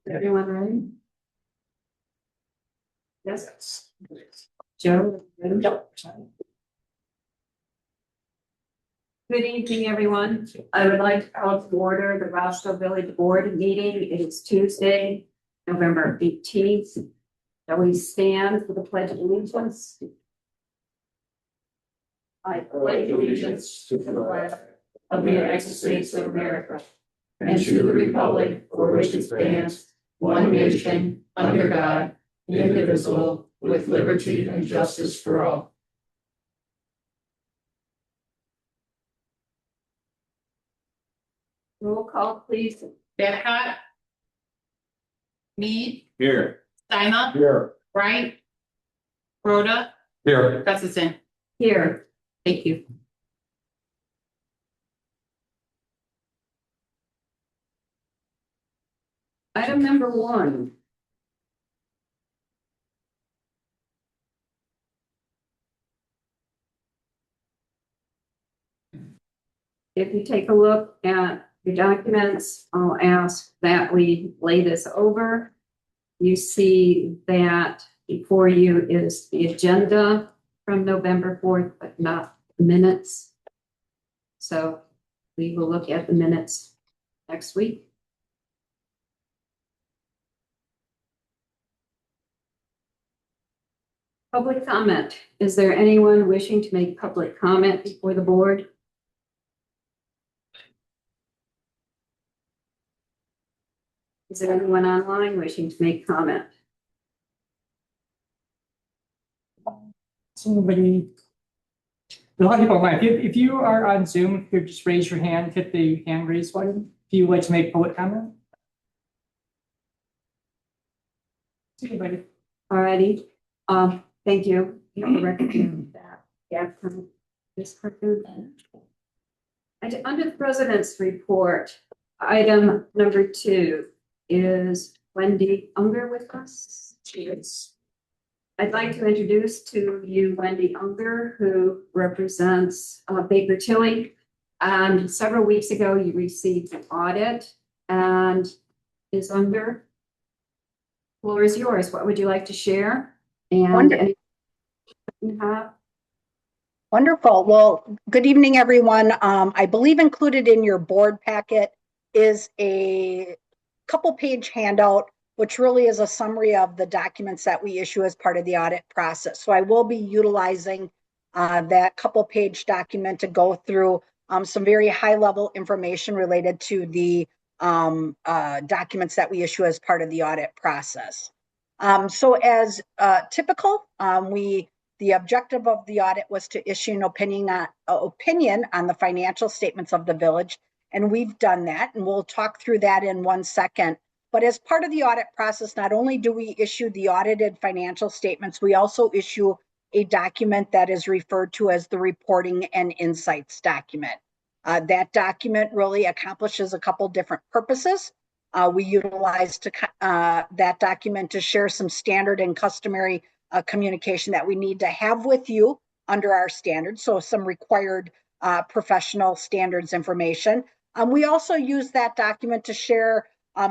Everyone ready? Yes. Joe? Yep. Good evening, everyone. I would like to call to order the Roscoe Village Board meeting. It is Tuesday, November 18th. Shall we stand for the Pledge of Allegiance? I pledge allegiance to the flag of the United States of America and to the republic for which it stands, one nation, under God, indivisible, with liberty and justice for all. Roll call, please. Babcock. Mead. Here. Steinle. Here. Wright. Rhoda. Here. Gustafson. Here. Thank you. Item number 1. If you take a look at your documents, I'll ask that we lay this over. You see that before you is the agenda from November 4th, but not the minutes. So we will look at the minutes next week. Public comment. Is there anyone wishing to make public comment before the board? Is there anyone online wishing to make comment? Somebody. A lot of people might. If you are on Zoom, you just raise your hand, hit the hand raise button. If you would like to make public comment. Anybody? Alrighty. Thank you. You have a record of that. Yeah. From this person. And under the president's report, item number 2 is Wendy Unger with us. Cheers. I'd like to introduce to you Wendy Unger, who represents Baker Tilly. And several weeks ago, you received an audit. And Ms. Unger, floor is yours. What would you like to share? And anything you have? Wonderful. Well, good evening, everyone. I believe included in your board packet is a couple-page handout, which really is a summary of the documents that we issue as part of the audit process. So I will be utilizing that couple-page document to go through some very high-level information related to the documents that we issue as part of the audit process. So as typical, the objective of the audit was to issue an opinion on the financial statements of the village, and we've done that, and we'll talk through that in 1 second. But as part of the audit process, not only do we issue the audited financial statements, we also issue a document that is referred to as the reporting and insights document. That document really accomplishes a couple different purposes. We utilize that document to share some standard and customary communication that we need to have with you under our standards, so some required professional standards information. We also use that document to share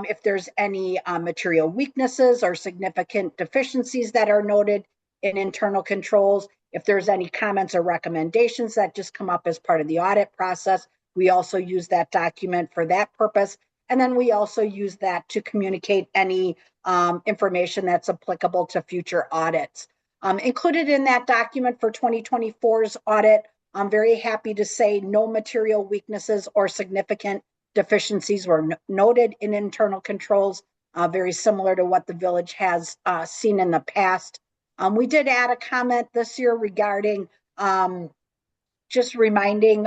if there's any material weaknesses or significant deficiencies that are noted in internal controls. If there's any comments or recommendations that just come up as part of the audit process, we also use that document for that purpose. And then we also use that to communicate any information that's applicable to future audits. Included in that document for 2024's audit, I'm very happy to say no material weaknesses or significant deficiencies were noted in internal controls, very similar to what the village has seen in the past. We did add a comment this year regarding just reminding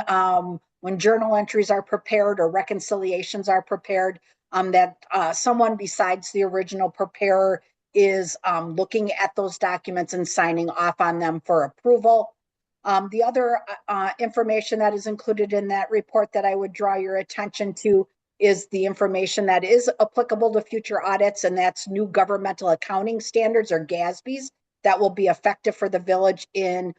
when journal entries are prepared or reconciliations are prepared, that someone besides the original preparer is looking at those documents and signing off on them for approval. The other information that is included in that report that I would draw your attention to is the information that is applicable to future audits, and that's new governmental accounting standards, or GASBs, that will be effective for the village in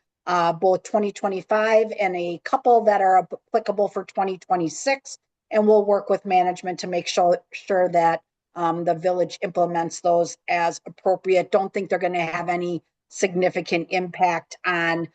both 2025 and a couple that are applicable for 2026. And we'll work with management to make sure that the village implements those as appropriate. Don't think they're going to have any significant impact on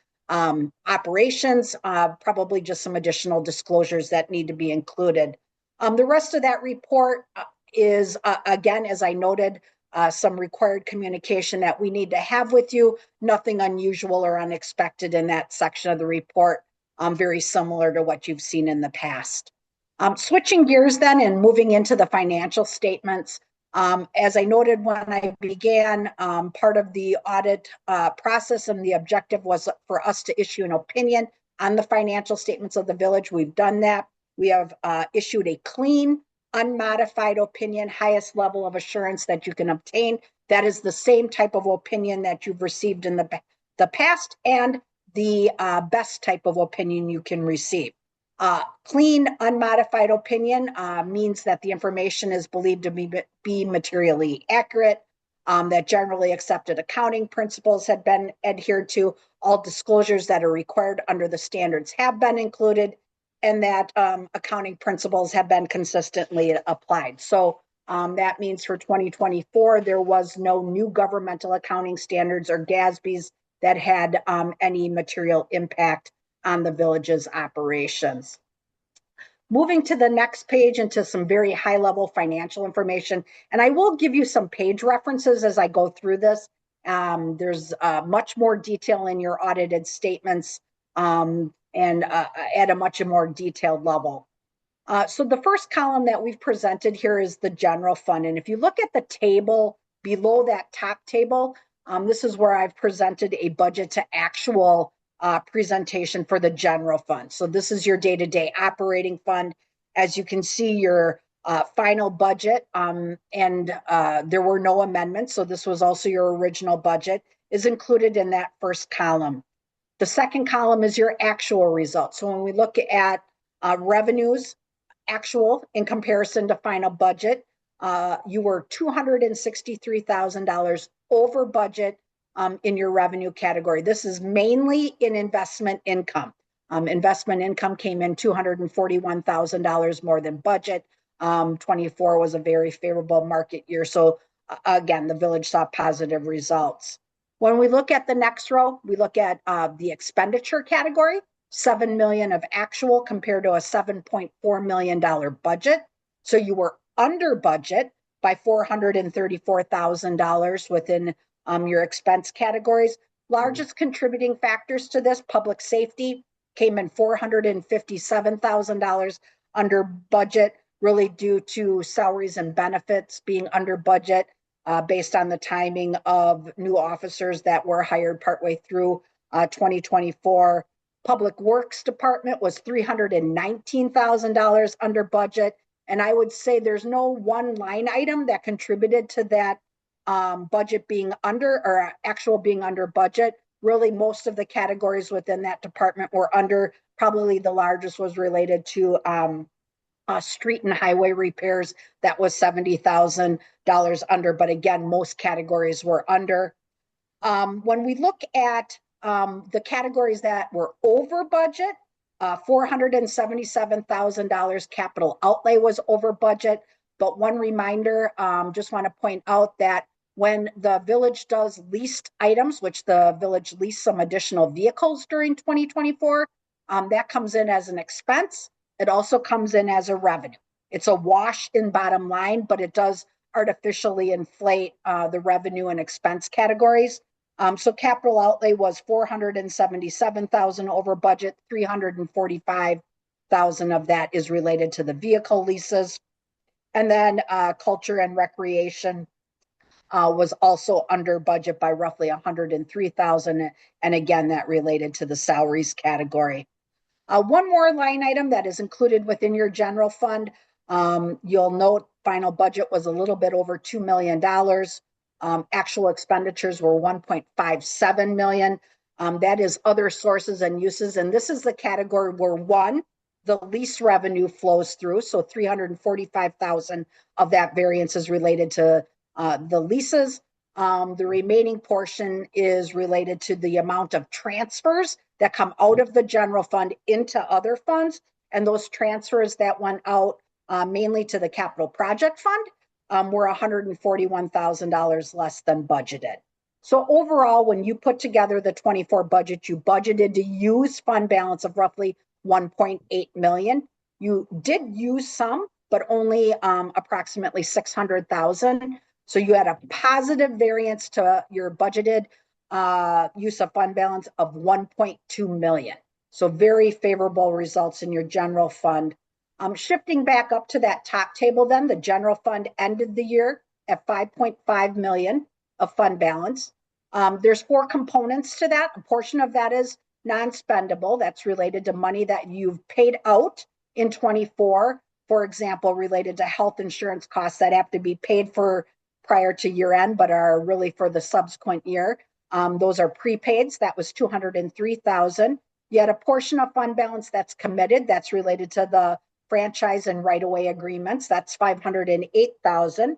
operations, probably just some additional disclosures that need to be included. The rest of that report is, again, as I noted, some required communication that we need to have with you. Nothing unusual or unexpected in that section of the report, very similar to what you've seen in the past. Switching gears then and moving into the financial statements. As I noted when I began, part of the audit process and the objective was for us to issue an opinion on the financial statements of the village. We've done that. We have issued a clean, unmodified opinion, highest level of assurance that you can obtain. That is the same type of opinion that you've received in the past and the best type of opinion you can receive. Clean, unmodified opinion means that the information is believed to be materially accurate, that generally accepted accounting principles have been adhered to, all disclosures that are required under the standards have been included, and that accounting principles have been consistently applied. So that means for 2024, there was no new governmental accounting standards or GASBs that had any material impact on the village's operations. Moving to the next page into some very high level financial information, and I will give you some page references as I go through this. There's much more detail in your audited statements and at a much more detailed level. So the first column that we've presented here is the general fund. And if you look at the table below that top table, this is where I've presented a budget to actual presentation for the general fund. So this is your day-to-day operating fund. As you can see, your final budget, and there were no amendments, so this was also your original budget, is included in that first column. The second column is your actual results. So when we look at revenues, actual in comparison to final budget, you were $263,000 over budget in your revenue category. This is mainly in investment income. Investment income came in $241,000 more than budget. 24 was a very favorable market year. So again, the village saw positive results. When we look at the next row, we look at the expenditure category, $7 million of actual compared to a $7.4 million budget. So you were under budget by $434,000 within your expense categories. Largest contributing factors to this, public safety came in $457,000 under budget, really due to salaries and benefits being under budget based on the timing of new officers that were hired partway through 2024. Public Works Department was $319,000 under budget. And I would say there's no one line item that contributed to that budget being under or actual being under budget. Really, most of the categories within that department were under. Probably the largest was related to street and highway repairs. That was $70,000 under, but again, most categories were under. When we look at the categories that were over budget, $477,000 capital outlay was over budget. But one reminder, just want to point out that when the village does leased items, which the village leased some additional vehicles during 2024, that comes in as an expense. It also comes in as a revenue. It's a wash in bottom line, but it does artificially inflate the revenue and expense categories. So capital outlay was $477,000 over budget, $345,000 of that is related to the vehicle leases. And then culture and recreation was also under budget by roughly $103,000. And again, that related to the salaries category. One more line item that is included within your general fund. You'll note final budget was a little bit over $2 million. Actual expenditures were $1.57 million. That is other sources and uses. And this is the category where one, the lease revenue flows through. So $345,000 of that variance is related to the leases. The remaining portion is related to the amount of transfers that come out of the general fund into other funds. And those transfers that went out mainly to the capital project fund were $141,000 less than budgeted. So overall, when you put together the 24 budget, you budgeted to use fund balance of roughly 1.8 million. You did use some, but only approximately 600,000. So you had a positive variance to your budgeted use of fund balance of 1.2 million. So very favorable results in your general fund. Shifting back up to that top table, then the general fund ended the year at 5.5 million of fund balance. There's 4 components to that. A portion of that is non-spendable. That's related to money that you've paid out in 24, for example, related to health insurance costs that have to be paid for prior to year end, but are really for the subsequent year. Those are prepaids. That was 203,000. You had a portion of fund balance that's committed. That's related to the franchise and right-of-way agreements. That's 508,000.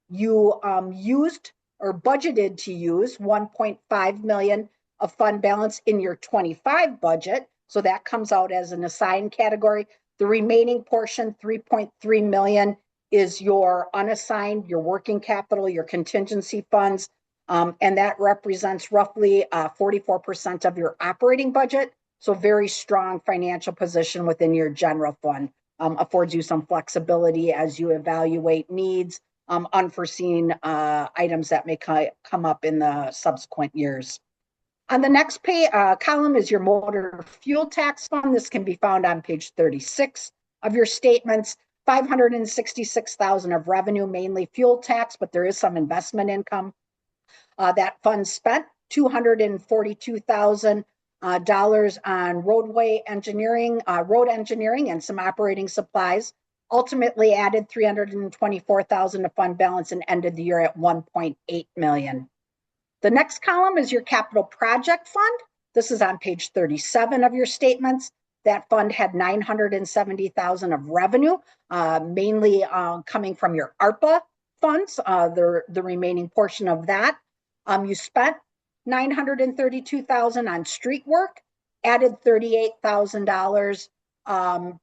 You used or budgeted to use 1.5 million of fund balance in your 25 budget. So that comes out as an assigned category. The remaining portion, 3.3 million, is your unassigned, your working capital, your contingency funds. And that represents roughly 44% of your operating budget. So very strong financial position within your general fund. Affords you some flexibility as you evaluate needs, unforeseen items that may come up in the subsequent years. On the next column is your motor fuel tax fund. This can be found on page 36 of your statements. 566,000 of revenue, mainly fuel tax, but there is some investment income. That fund spent $242,000 on road engineering and some operating supplies. Ultimately added 324,000 to fund balance and ended the year at 1.8 million. The next column is your capital project fund. This is on page 37 of your statements. That fund had 970,000 of revenue, mainly coming from your ARPA funds, the remaining portion of that. You spent 932,000 on street work, added $38,000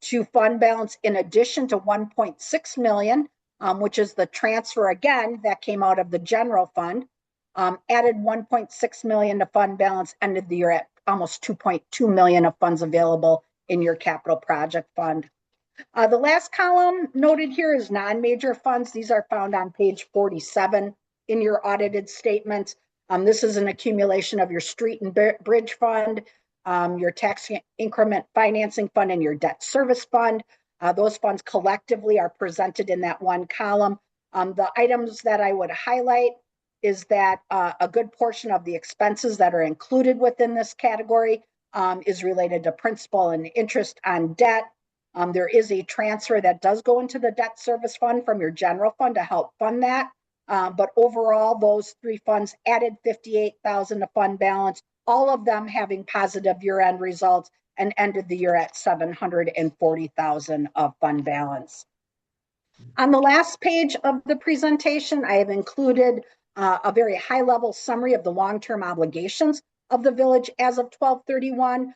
to fund balance in addition to 1.6 million, which is the transfer again that came out of the general fund. Added 1.6 million to fund balance, ended the year at almost 2.2 million of funds available in your capital project fund. The last column noted here is non-major funds. These are found on page 47 in your audited statement. This is an accumulation of your street and bridge fund, your tax increment financing fund, and your debt service fund. Those funds collectively are presented in that one column. The items that I would highlight is that a good portion of the expenses that are included within this category is related to principal and interest on debt. There is a transfer that does go into the debt service fund from your general fund to help fund that. But overall, those 3 funds added 58,000 to fund balance, all of them having positive year-end results, and ended the year at 740,000 of fund balance. On the last page of the presentation, I have included a very high-level summary of the long-term obligations of the village as of 12/31.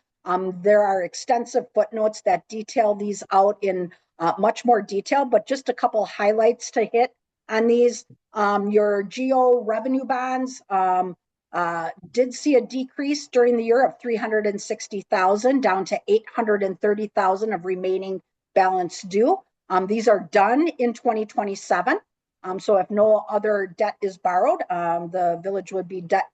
There are extensive footnotes that detail these out in much more detail, but just a couple highlights to hit on these. Your GO revenue bonds did see a decrease during the year of 360,000 down to 830,000 of remaining balance due. These are done in 2027. So if no other debt is borrowed, the village would be debt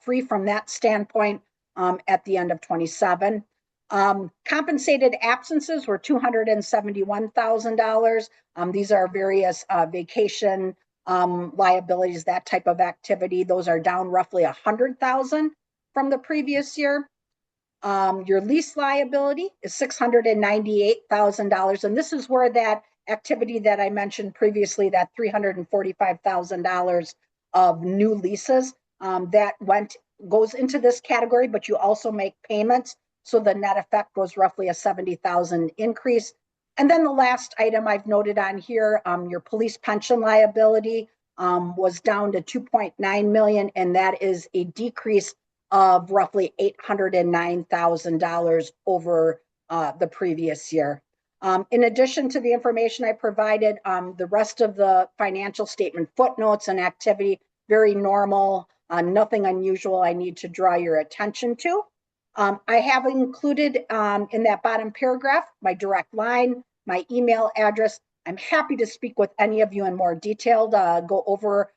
free from that standpoint at the end of 27. Compensated absences were $271,000. These are various vacation liabilities, that type of activity. Those are down roughly 100,000 from the previous year. Your lease liability is $698,000. And this is where that activity that I mentioned previously, that $345,000 of new leases, that goes into this category, but you also make payments. So the net effect was roughly a 70,000 increase. And then the last item I've noted on here, your police pension liability was down to 2.9 million, and that is a decrease of roughly $809,000 over the previous year. In addition to the information I provided, the rest of the financial statement footnotes and activity, very normal, nothing unusual I need to draw your attention to. I have included in that bottom paragraph my direct line, my email address. I'm happy to speak with any of you in more detail, go over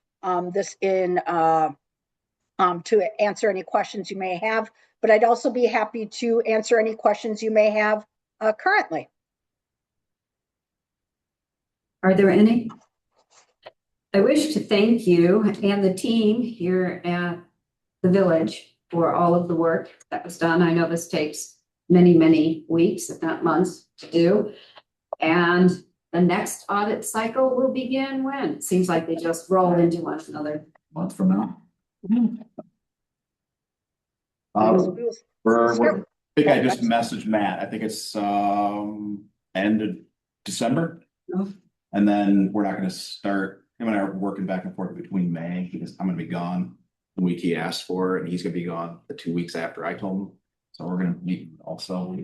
this to answer any questions you may have, but I'd also be happy to answer any questions you may have currently. Are there any? I wish to thank you and the team here at the village for all of the work that was done. I know this takes many, many weeks, if not months, to do. And the next audit cycle will begin when? It seems like they just roll into one another. Month from now. Sure. I think I just messaged Matt. I think it's end of December. Oh. And then we're not gonna start, him and I are working back and forth between May, because I'm gonna be gone the week he asked for, and he's gonna be gone the 2 weeks after I told him. So we're gonna meet also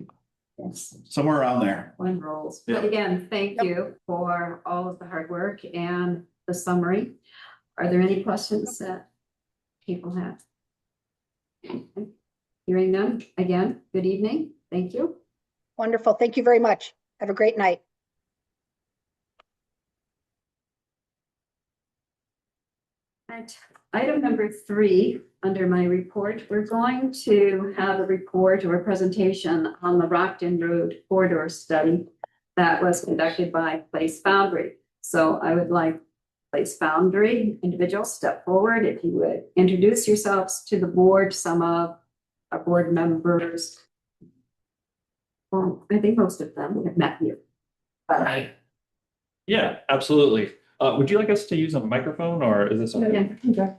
Yes, somewhere around there. one rolls. Yeah. But again, thank you for all of the hard work and the summary. Are there any questions that people have? Hearing none, again, good evening. Thank you. Wonderful. Thank you very much. Have a great night. At item number 3, under my report, we're going to have a report or a presentation on the Rockton Road corridor study that was conducted by Place Foundry. So I would like Place Foundry individuals step forward. If you would introduce yourselves to the board, some of our board members. Well, I think most of them have met you. Hi. Yeah, absolutely. Would you like us to use a microphone or is this okay? Yeah.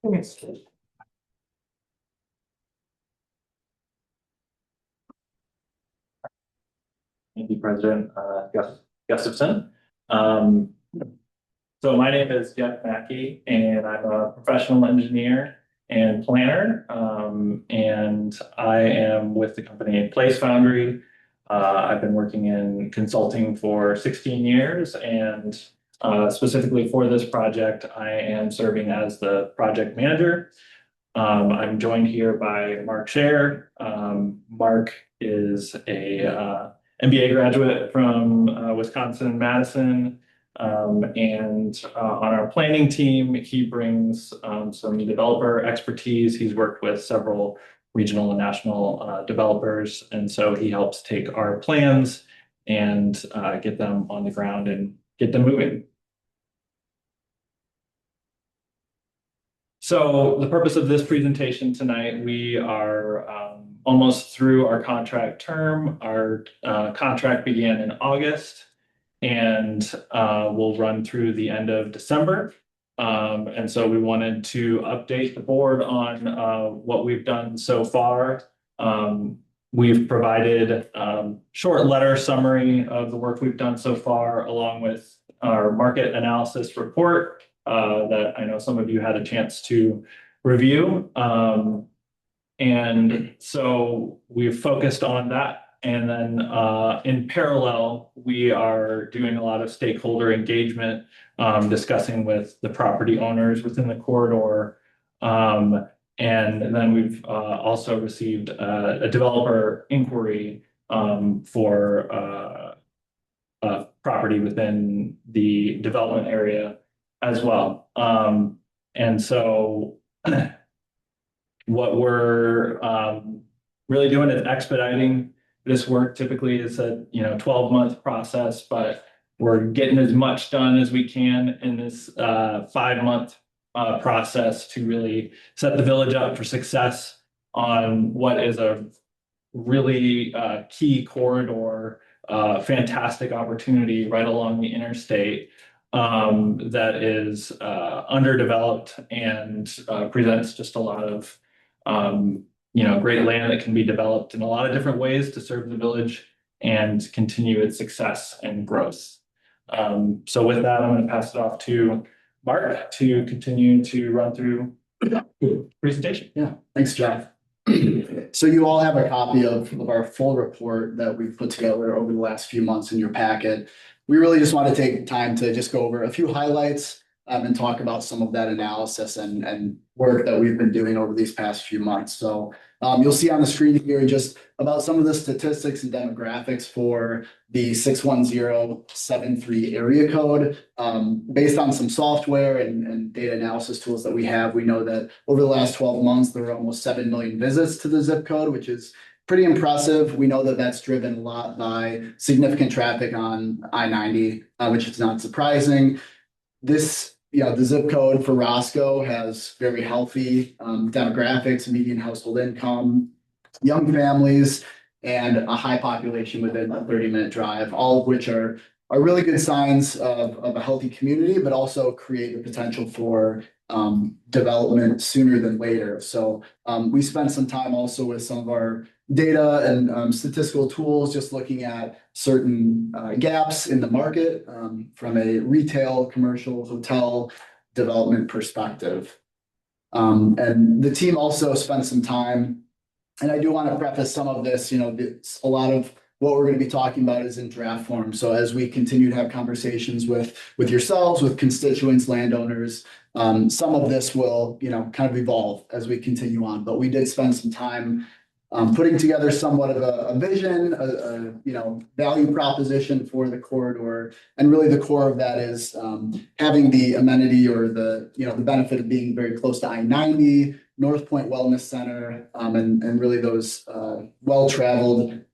Thank you, President Gustafson. So my name is Jeff Mackey, and I'm a professional engineer and planner. And I am with the company Place Foundry. I've been working in consulting for 16 years, and specifically for this project, I am serving as the project manager. I'm joined here by Mark Scher. Mark is a MBA graduate from Wisconsin-Madison. And on our planning team, he brings some developer expertise. He's worked with several regional and national developers. And so he helps take our plans and get them on the ground and get them moving. So the purpose of this presentation tonight, we are almost through our contract term. Our contract began in August and will run through the end of December. And so we wanted to update the board on what we've done so far. We've provided short letter summary of the work we've done so far, along with our market analysis report that I know some of you had a chance to review. And so we've focused on that. And then in parallel, we are doing a lot of stakeholder engagement, discussing with the property owners within the corridor. And then we've also received a developer inquiry for property within the development area as well. And so what we're really doing is expediting this work. Typically it's a 12-month process, but we're getting as much done as we can in this 5-month process to really set the village up for success on what is a really key corridor, fantastic opportunity right along the interstate that is underdeveloped and presents just a lot of great land that can be developed in a lot of different ways to serve the village and continue its success and growth. So with that, I'm going to pass it off to Mark to continue to run through the presentation. Yeah, thanks, Jeff. So you all have a copy of our full report that we've put together over the last few months in your packet. We really just want to take time to just go over a few highlights and talk about some of that analysis and work that we've been doing over these past few months. So you'll see on the screen here just about some of the statistics and demographics for the 61073 area code. Based on some software and data analysis tools that we have, we know that over the last 12 months, there were almost 7 million visits to the zip code, which is pretty impressive. We know that that's driven a lot by significant traffic on I-90, which is not surprising. The zip code for Roscoe has very healthy demographics, median household income, young families, and a high population within a 30-minute drive, all of which are really good signs of a healthy community, but also create the potential for development sooner than later. So we spent some time also with some of our data and statistical tools, just looking at certain gaps in the market from a retail, commercial, hotel development perspective. And the team also spent some time, and I do want to preface some of this, a lot of what we're going to be talking about is in draft form. So as we continue to have conversations with yourselves, with constituents, landowners, some of this will, kind of evolve as we continue on. But we did spend some time putting together somewhat of a vision, a value proposition for the corridor. And really the core of that is having the amenity or the benefit of being very close to I-90, North Point Wellness Center, and really those well-traveled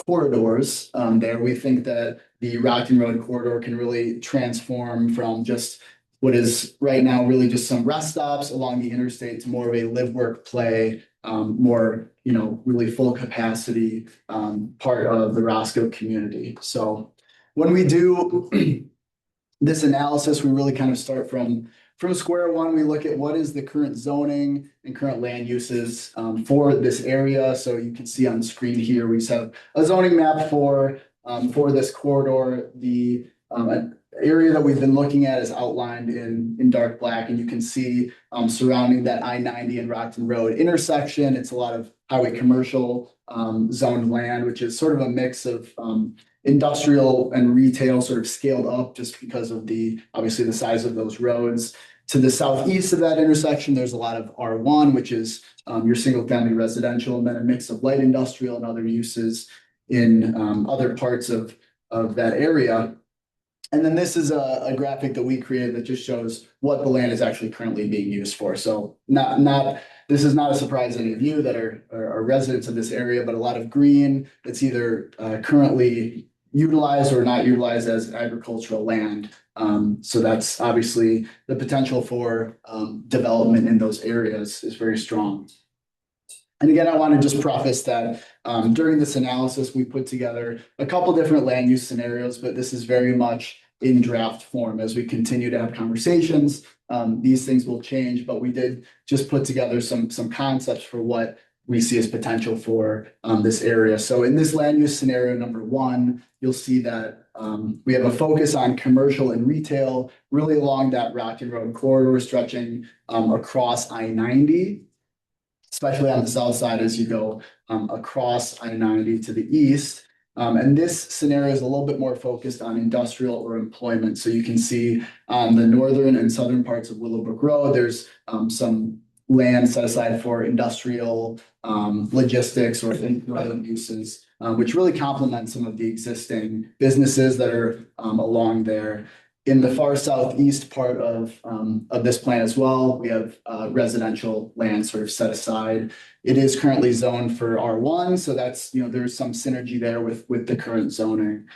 corridors there. We think that the Rockton Road corridor can really transform from just what is right now really just some rest stops along the interstate to more of a live, work, play, more, really full capacity part of the Roscoe community. So when we do this analysis, we really kind of start from square one. We look at what is the current zoning and current land uses for this area. So you can see on the screen here, we have a zoning map for this corridor. The area that we've been looking at is outlined in dark black, and you can see surrounding that I-90 and Rockton Road intersection, it's a lot of highway commercial zoned land, which is sort of a mix of industrial and retail sort of scaled up just because of obviously the size of those roads. To the southeast of that intersection, there's a lot of R1, which is your single family residential, and then a mix of light industrial and other uses in other parts of that area. And then this is a graphic that we created that just shows what the land is actually currently being used for. So this is not a surprise to any of you that are residents of this area, but a lot of green that's either currently utilized or not utilized as agricultural land. So that's obviously the potential for development in those areas is very strong. And again, I want to just preface that during this analysis, we put together a couple different land use scenarios, but this is very much in draft form. As we continue to have conversations, these things will change, but we did just put together some concepts for what we see as potential for this area. So in this land use scenario number one, you'll see that we have a focus on commercial and retail, really along that Rockton Road corridor stretching across I-90. Especially on the south side as you go across I-90 to the east. And this scenario is a little bit more focused on industrial or employment. So you can see on the northern and southern parts of Willowbrook Road, there's some land set aside for industrial logistics or employment uses, which really complement some of the existing businesses that are along there. In the far southeast part of this plan as well, we have residential land sort of set aside. It is currently zoned for R1, so that's, there's some synergy there with the current zoning.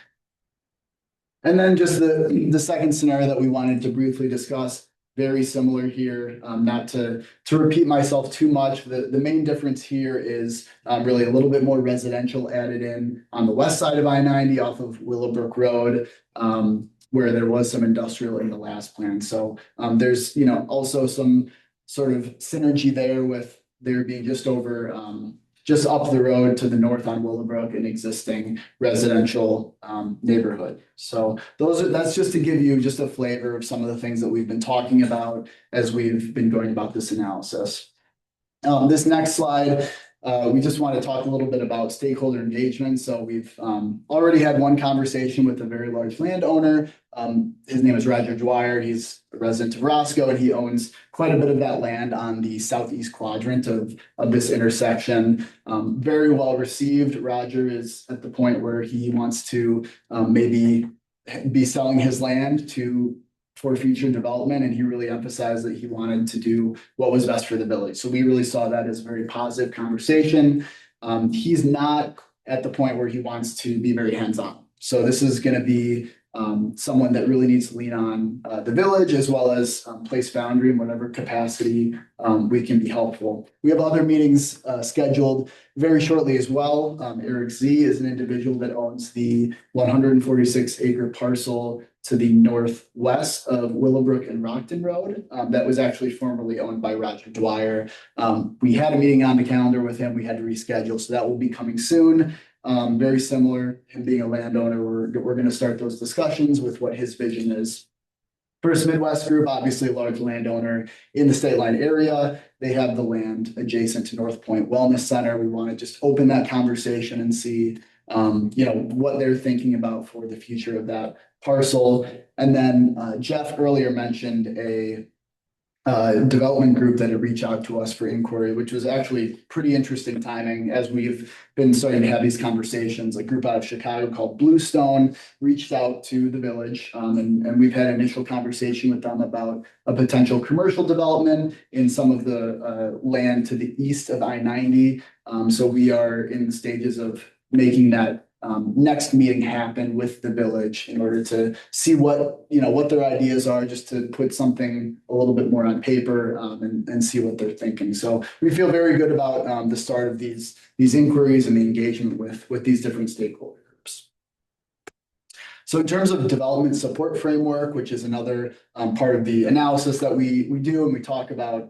And then just the second scenario that we wanted to briefly discuss, very similar here, not to repeat myself too much. The main difference here is really a little bit more residential added in on the west side of I-90 off of Willowbrook Road. Where there was some industrial in the last plan. So there's, also some sort of synergy there with there being just over, just up the road to the north on Willowbrook, an existing residential neighborhood. So that's just to give you just a flavor of some of the things that we've been talking about as we've been going about this analysis. This next slide, we just want to talk a little bit about stakeholder engagement. So we've already had one conversation with a very large landowner. His name is Roger Dwyer. He's a resident of Roscoe, and he owns quite a bit of that land on the southeast quadrant of this intersection. Very well received. Roger is at the point where he wants to maybe be selling his land for future development, and he really emphasized that he wanted to do what was best for the village. So we really saw that as a very positive conversation. He's not at the point where he wants to be very hands-on. So this is going to be someone that really needs to lean on the village as well as place boundary in whatever capacity we can be helpful. We have other meetings scheduled very shortly as well. Eric Z is an individual that owns the 146 acre parcel to the northwest of Willowbrook and Rockton Road. That was actually formerly owned by Roger Dwyer. We had a meeting on the calendar with him. We had to reschedule, so that will be coming soon. Very similar, him being a landowner, we're going to start those discussions with what his vision is. First Midwest Group, obviously a large landowner in the state line area. They have the land adjacent to North Point Wellness Center. We want to just open that conversation and see what they're thinking about for the future of that parcel. And then Jeff earlier mentioned a development group that had reached out to us for inquiry, which was actually pretty interesting timing as we've been starting to have these conversations. A group out of Chicago called Bluestone reached out to the village, and we've had initial conversation with them about a potential commercial development in some of the land to the east of I-90. So we are in the stages of making that next meeting happen with the village in order to see what their ideas are, just to put something a little bit more on paper and see what they're thinking. So we feel very good about the start of these inquiries and the engagement with these different stakeholder groups. So in terms of development support framework, which is another part of the analysis that we do and we talk about,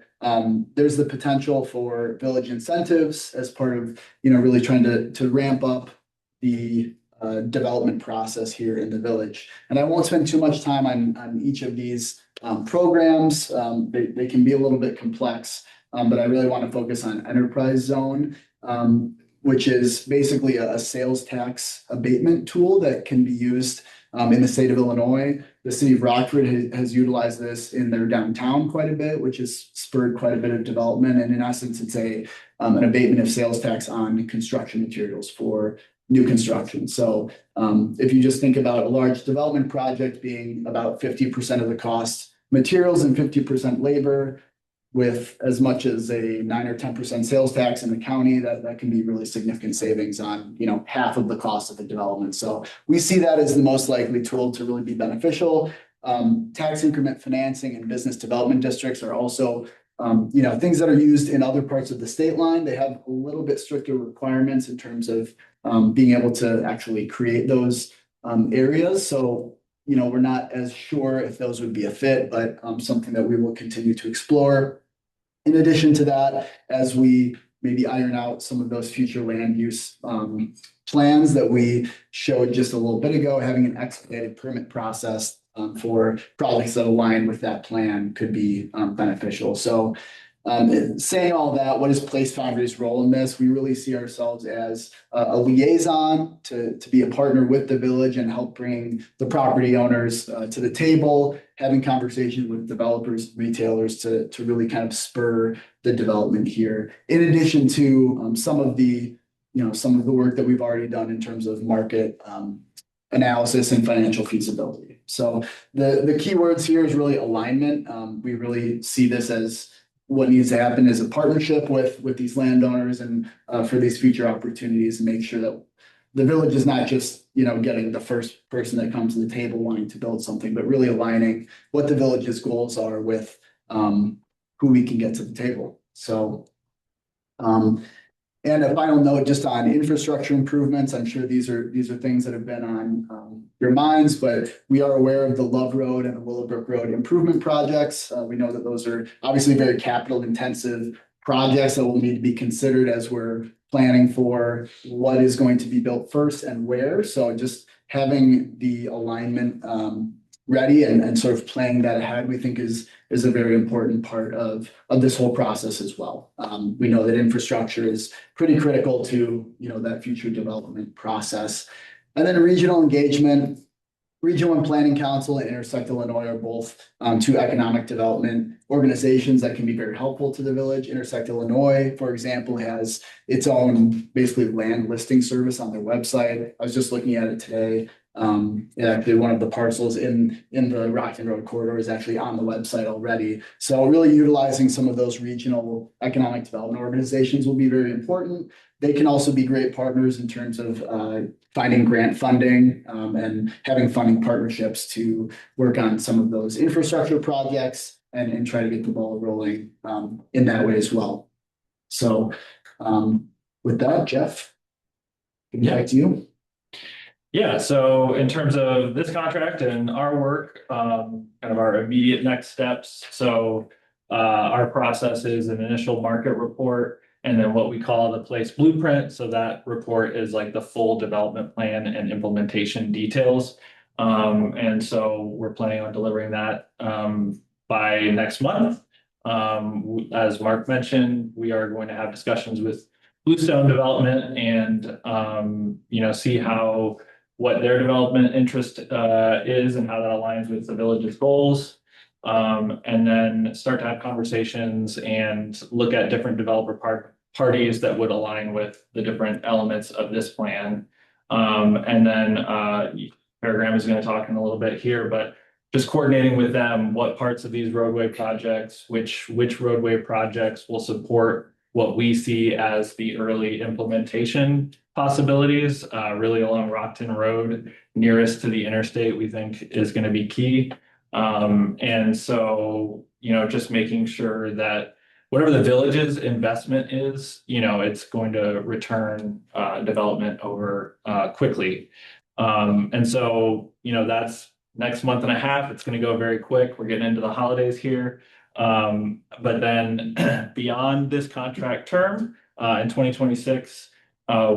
there's the potential for village incentives as part of really trying to ramp up the development process here in the village. And I won't spend too much time on each of these programs. They can be a little bit complex, but I really want to focus on enterprise zone, which is basically a sales tax abatement tool that can be used in the state of Illinois. The city of Rockford has utilized this in their downtown quite a bit, which has spurred quite a bit of development. And in essence, it's an abatement of sales tax on construction materials for new construction. So if you just think about a large development project being about 50% of the cost materials and 50% labor, with as much as a 9 or 10% sales tax in the county, that can be really significant savings on half of the cost of the development. So we see that as the most likely tool to really be beneficial. Tax increment financing and business development districts are also things that are used in other parts of the state line. They have a little bit stricter requirements in terms of being able to actually create those areas. So, we're not as sure if those would be a fit, but something that we will continue to explore. In addition to that, as we maybe iron out some of those future land use plans that we showed just a little bit ago, having an expedited permit process for projects that align with that plan could be beneficial. So saying all that, what is Place Foundry's role in this? We really see ourselves as a liaison to be a partner with the village and help bring the property owners to the table, having conversations with developers, retailers to really kind of spur the development here. In addition to some of the work that we've already done in terms of market analysis and financial feasibility. So the key words here is really alignment. We really see this as what needs to happen is a partnership with these landowners and for these future opportunities, and make sure that the village is not just getting the first person that comes to the table wanting to build something, but really aligning what the village's goals are with who we can get to the table. So and a final note just on infrastructure improvements. I'm sure these are things that have been on your minds, but we are aware of the Love Road and the Willowbrook Road improvement projects. We know that those are obviously very capital intensive projects that will need to be considered as we're planning for what is going to be built first and where. So just having the alignment ready and sort of planning that ahead, we think is a very important part of this whole process as well. We know that infrastructure is pretty critical to, that future development process. And then regional engagement. Regional and Planning Council and Intersect Illinois are both two economic development organizations that can be very helpful to the village. Intersect Illinois, for example, has its own basically land listing service on their website. I was just looking at it today. Actually, one of the parcels in the Rockton Road corridor is actually on the website already. So really utilizing some of those regional economic development organizations will be very important. They can also be great partners in terms of finding grant funding and having funding partnerships to work on some of those infrastructure projects and try to get the ball rolling in that way as well. So with that, Jeff, back to you. Yeah, so in terms of this contract and our work, kind of our immediate next steps. So our process is an initial market report and then what we call the place blueprint. So that report is like the full development plan and implementation details. And so we're planning on delivering that by next month. As Mark mentioned, we are going to have discussions with Bluestone Development and see what their development interest is and how that aligns with the village's goals. And then start to have conversations and look at different developer parties that would align with the different elements of this plan. And then Paragram is going to talk in a little bit here, but just coordinating with them what parts of these roadway projects, which roadway projects will support what we see as the early implementation possibilities, really along Rockton Road, nearest to the interstate, we think is going to be key. And so, just making sure that whatever the village's investment is, it's going to return development over quickly. And so, that's next month and a half. It's going to go very quick. We're getting into the holidays here. But then beyond this contract term, in 2026,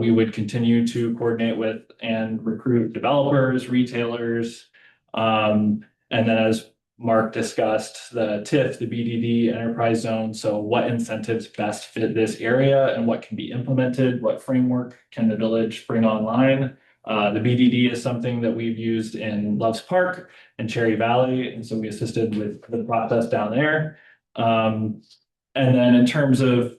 we would continue to coordinate with and recruit developers, retailers, and then as Mark discussed, the TIF, the BDD, enterprise zone. So what incentives best fit this area and what can be implemented? What framework can the village bring online? The BDD is something that we've used in Loves Park and Cherry Valley. And so we assisted with the process down there. And then in terms of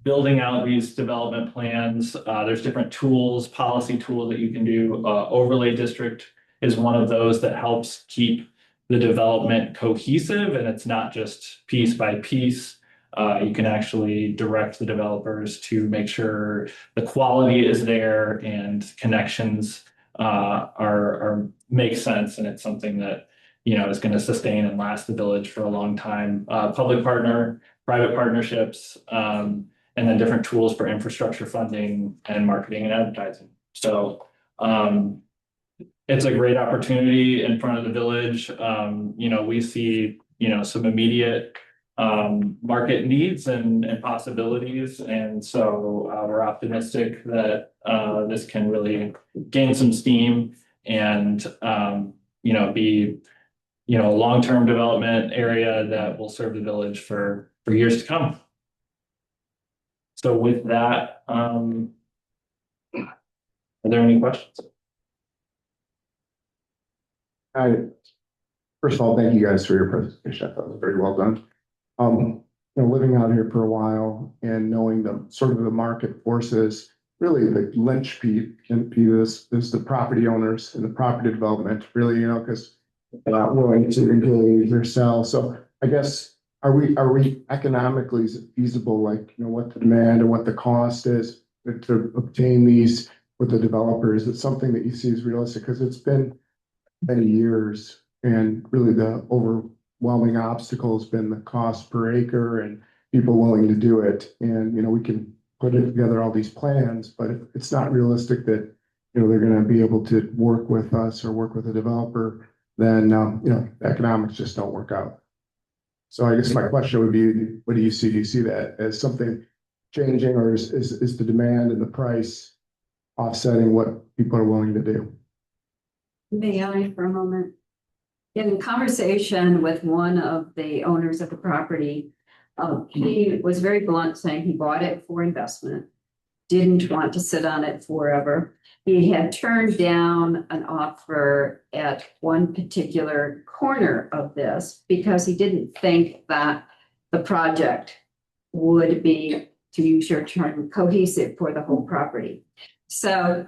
building out these development plans, there's different tools, policy tools that you can do. Overlay district is one of those that helps keep the development cohesive, and it's not just piece by piece. You can actually direct the developers to make sure the quality is there and connections are make sense, and it's something that is going to sustain and last the village for a long time. Public partner, private partnerships, and then different tools for infrastructure funding and marketing and advertising. So it's a great opportunity in front of the village. We see some immediate market needs and possibilities, and so we're optimistic that this can really gain some steam and be a long-term development area that will serve the village for years to come. So with that, are there any questions? First of all, thank you guys for your presentation. I thought it was very well done. Living out here for a while and knowing the sort of the market forces, really the linchpin is the property owners and the property development, really, because they're not willing to engage or sell. So I guess are we economically feasible, what the demand and what the cost is to obtain these with the developers? It's something that you see as realistic because it's been many years, and really the overwhelming obstacle has been the cost per acre and people willing to do it. And we can put together all these plans, but if it's not realistic that they're going to be able to work with us or work with a developer, then the economics just don't work out. So I guess my question would be, what do you see? Do you see that as something changing, or is the demand and the price offsetting what people are willing to do? May I for a moment? In conversation with one of the owners of the property, he was very blunt, saying he bought it for investment, didn't want to sit on it forever. He had turned down an offer at one particular corner of this because he didn't think that the project would be, to use your term, cohesive for the whole property. So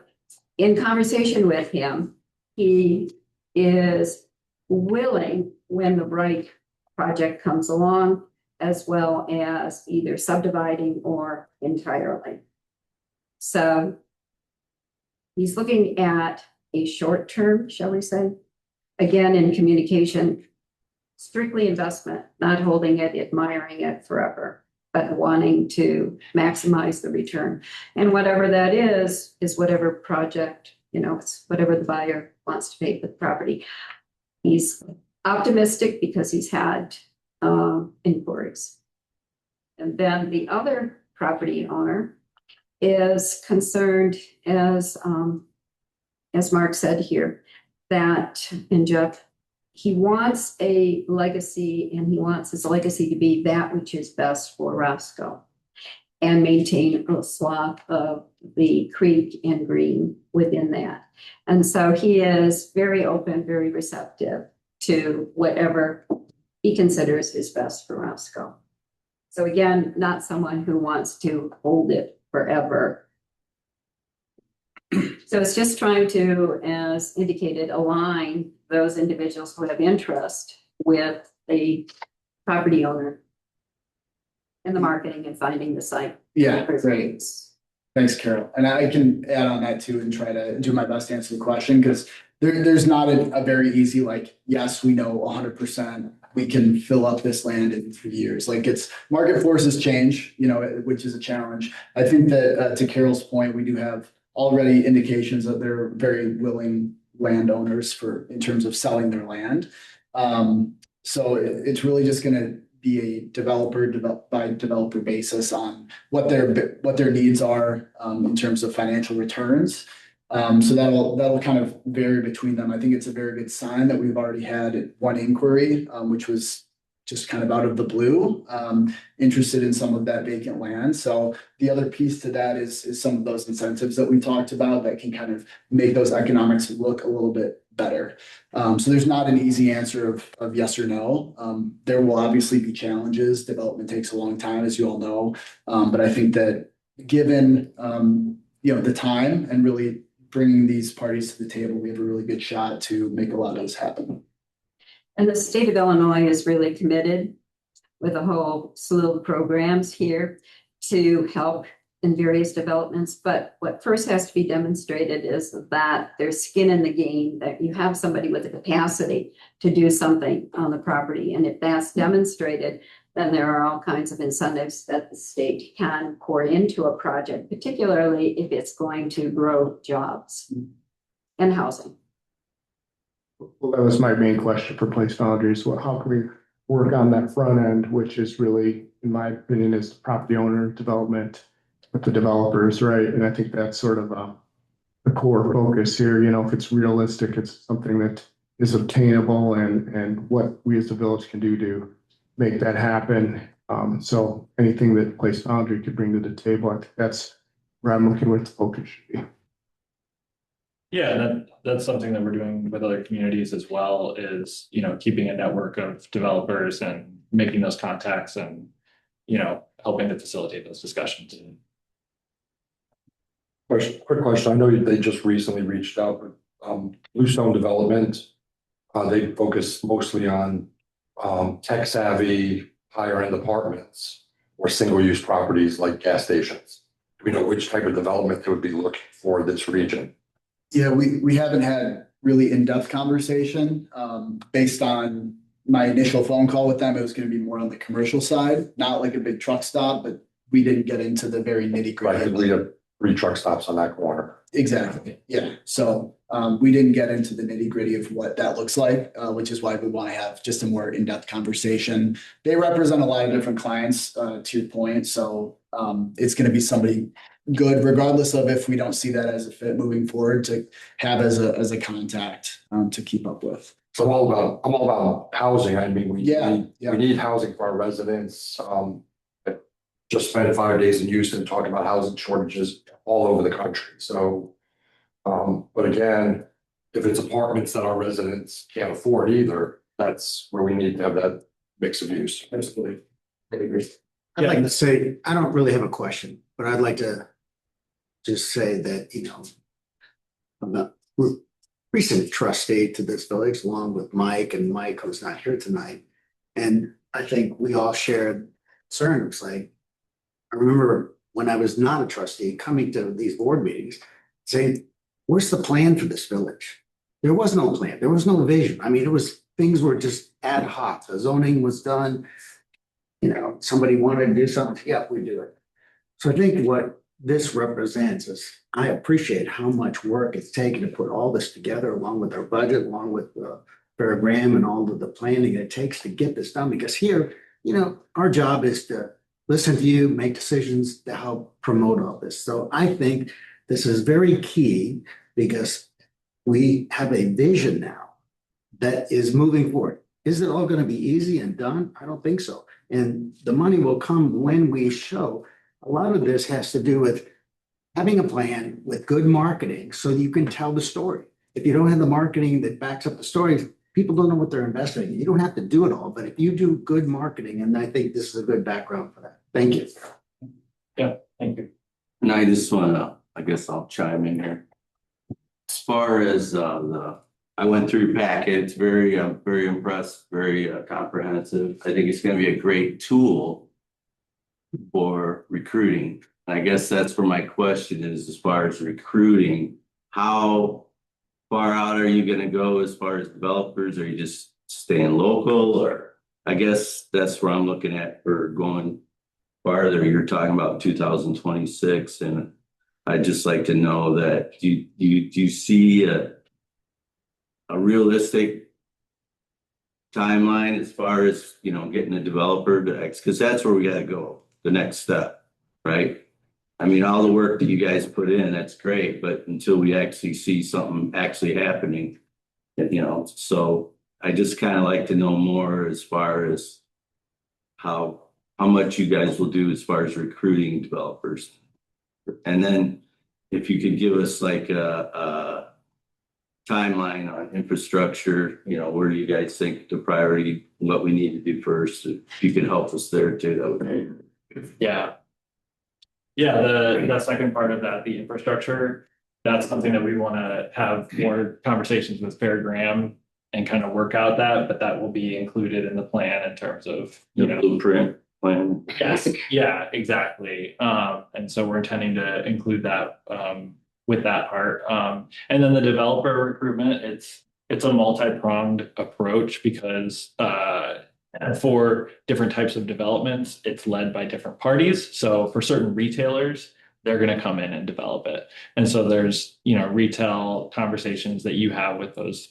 in conversation with him, he is willing, when the right project comes along, as well as either subdividing or entirely. So he's looking at a short term, shall we say, again, in communication, strictly investment, not holding it, admiring it forever, but wanting to maximize the return. And whatever that is whatever project, it's whatever the buyer wants to pay for the property. He's optimistic because he's had inquiries. And then the other property owner is concerned, as Mark said here, that, and Jeff, he wants a legacy, and he wants his legacy to be that which is best for Roscoe and maintain a swath of the creek and green within that. And so he is very open, very receptive to whatever he considers is best for Roscoe. So again, not someone who wants to hold it forever. So it's just trying to, as indicated, align those individuals who have interest with the property owner in the marketing and finding the site. Yeah, great. Thanks, Carol. And I can add on that too and try to do my best to answer the question, because there's not a very easy, like, yes, we know 100% we can fill up this land in 3 years. Like, it's market forces change, which is a challenge. I think that to Carol's point, we do have already indications that they're very willing landowners in terms of selling their land. So it's really just going to be a developer by developer basis on what their needs are in terms of financial returns. So that'll kind of vary between them. I think it's a very good sign that we've already had one inquiry, which was just kind of out of the blue, interested in some of that vacant land. So the other piece to that is some of those incentives that we talked about that can kind of make those economics look a little bit better. So there's not an easy answer of yes or no. There will obviously be challenges. Development takes a long time, as you all know. But I think that given the time and really bringing these parties to the table, we have a really good shot to make a lot of this happen. And the state of Illinois is really committed with a whole slew of programs here to help in various developments. But what first has to be demonstrated is that there's skin in the game, that you have somebody with the capacity to do something on the property. And if that's demonstrated, then there are all kinds of incentives that the state can pour into a project, particularly if it's going to grow jobs and housing. Well, that was my main question for Place Foundries. Well, how can we work on that front end, which is really, in my opinion, is property owner development with the developers, right? And I think that's sort of the core focus here. If it's realistic, it's something that is obtainable, and what we as the village can do to make that happen. So anything that Place Foundry could bring to the table, I think that's where I'm looking with the focus should be. Yeah, that's something that we're doing with other communities as well, is, keeping a network of developers and making those contacts and, helping to facilitate those discussions. Quick question. I know they just recently reached out with Bluestone Development. They focus mostly on tech savvy, higher end apartments or single use properties like gas stations. Do we know which type of development they would be looking for this region? Yeah, we haven't had really in-depth conversation. Based on my initial phone call with them, it was going to be more on the commercial side, not like a big truck stop, but we didn't get into the very nitty Right, gritty. we have 3 truck stops on that corner. Exactly, yeah. So we didn't get into the nitty gritty of what that looks like, which is why we want to have just a more in-depth conversation. They represent a lot of different clients, to your point. So it's going to be somebody good, regardless of if we don't see that as a fit moving forward, to have as a contact to keep up with. So I'm all about housing. I mean, Yeah. we need housing for our residents. I just spent 5 days in Houston talking about housing shortages all over the country. So, but again, if it's apartments that our residents can't afford either, that's where we need to have that mix of use. Basically. I'd like to say, I don't really have a question, but I'd like to just say that, I'm a recent trustee to this village, along with Mike, and Mike, who's not here tonight. And I think we all shared concerns. Like, I remember when I was not a trustee, coming to these board meetings, saying, where's the plan for this village? There was no plan. There was no vision. I mean, things were just ad hoc. The zoning was done. Somebody wanted to do something, yep, we do it. So I think what this represents is, I appreciate how much work it's taken to put all this together, along with our budget, along with the program and all of the planning it takes to get this done. Because here, our job is to listen to you, make decisions to help promote all this. So I think this is very key, because we have a vision now that is moving forward. Is it all going to be easy and done? I don't think so. And the money will come when we show. A lot of this has to do with having a plan with good marketing so you can tell the story. If you don't have the marketing that backs up the story, people don't know what they're investing in. You don't have to do it all, but if you do good marketing, and I think this is a good background for that. Thank you. Yeah, thank you. And I just wanna, I guess I'll chime in here. As far as I went through your packet, it's very, very impressed, very comprehensive. I think it's gonna be a great tool for recruiting. I guess that's where my question is, as far as recruiting, how far out are you gonna go as far as developers? Are you just staying local? Or I guess that's where I'm looking at for going farther. You're talking about 2026, and I'd just like to know that do you see a realistic timeline as far as, getting a developer to because that's where we gotta go, the next step, right? I mean, all the work that you guys put in, that's great, but until we actually see something actually happening, so I just kind of like to know more as far as how much you guys will do as far as recruiting developers. And then if you could give us like a timeline on infrastructure, where do you guys think the priority, what we need to do first? If you could help us there too, that would be good. Yeah. Yeah, the second part of that, the infrastructure, that's something that we want to have more conversations with Fair Graham and kind of work out that, but that will be included in the plan in terms of, The blueprint plan. Yes, yeah, exactly. And so we're intending to include that with that part. And then the developer recruitment, it's a multi-pronged approach, because for different types of developments, it's led by different parties. So for certain retailers, they're going to come in and develop it. And so there's, retail conversations that you have with those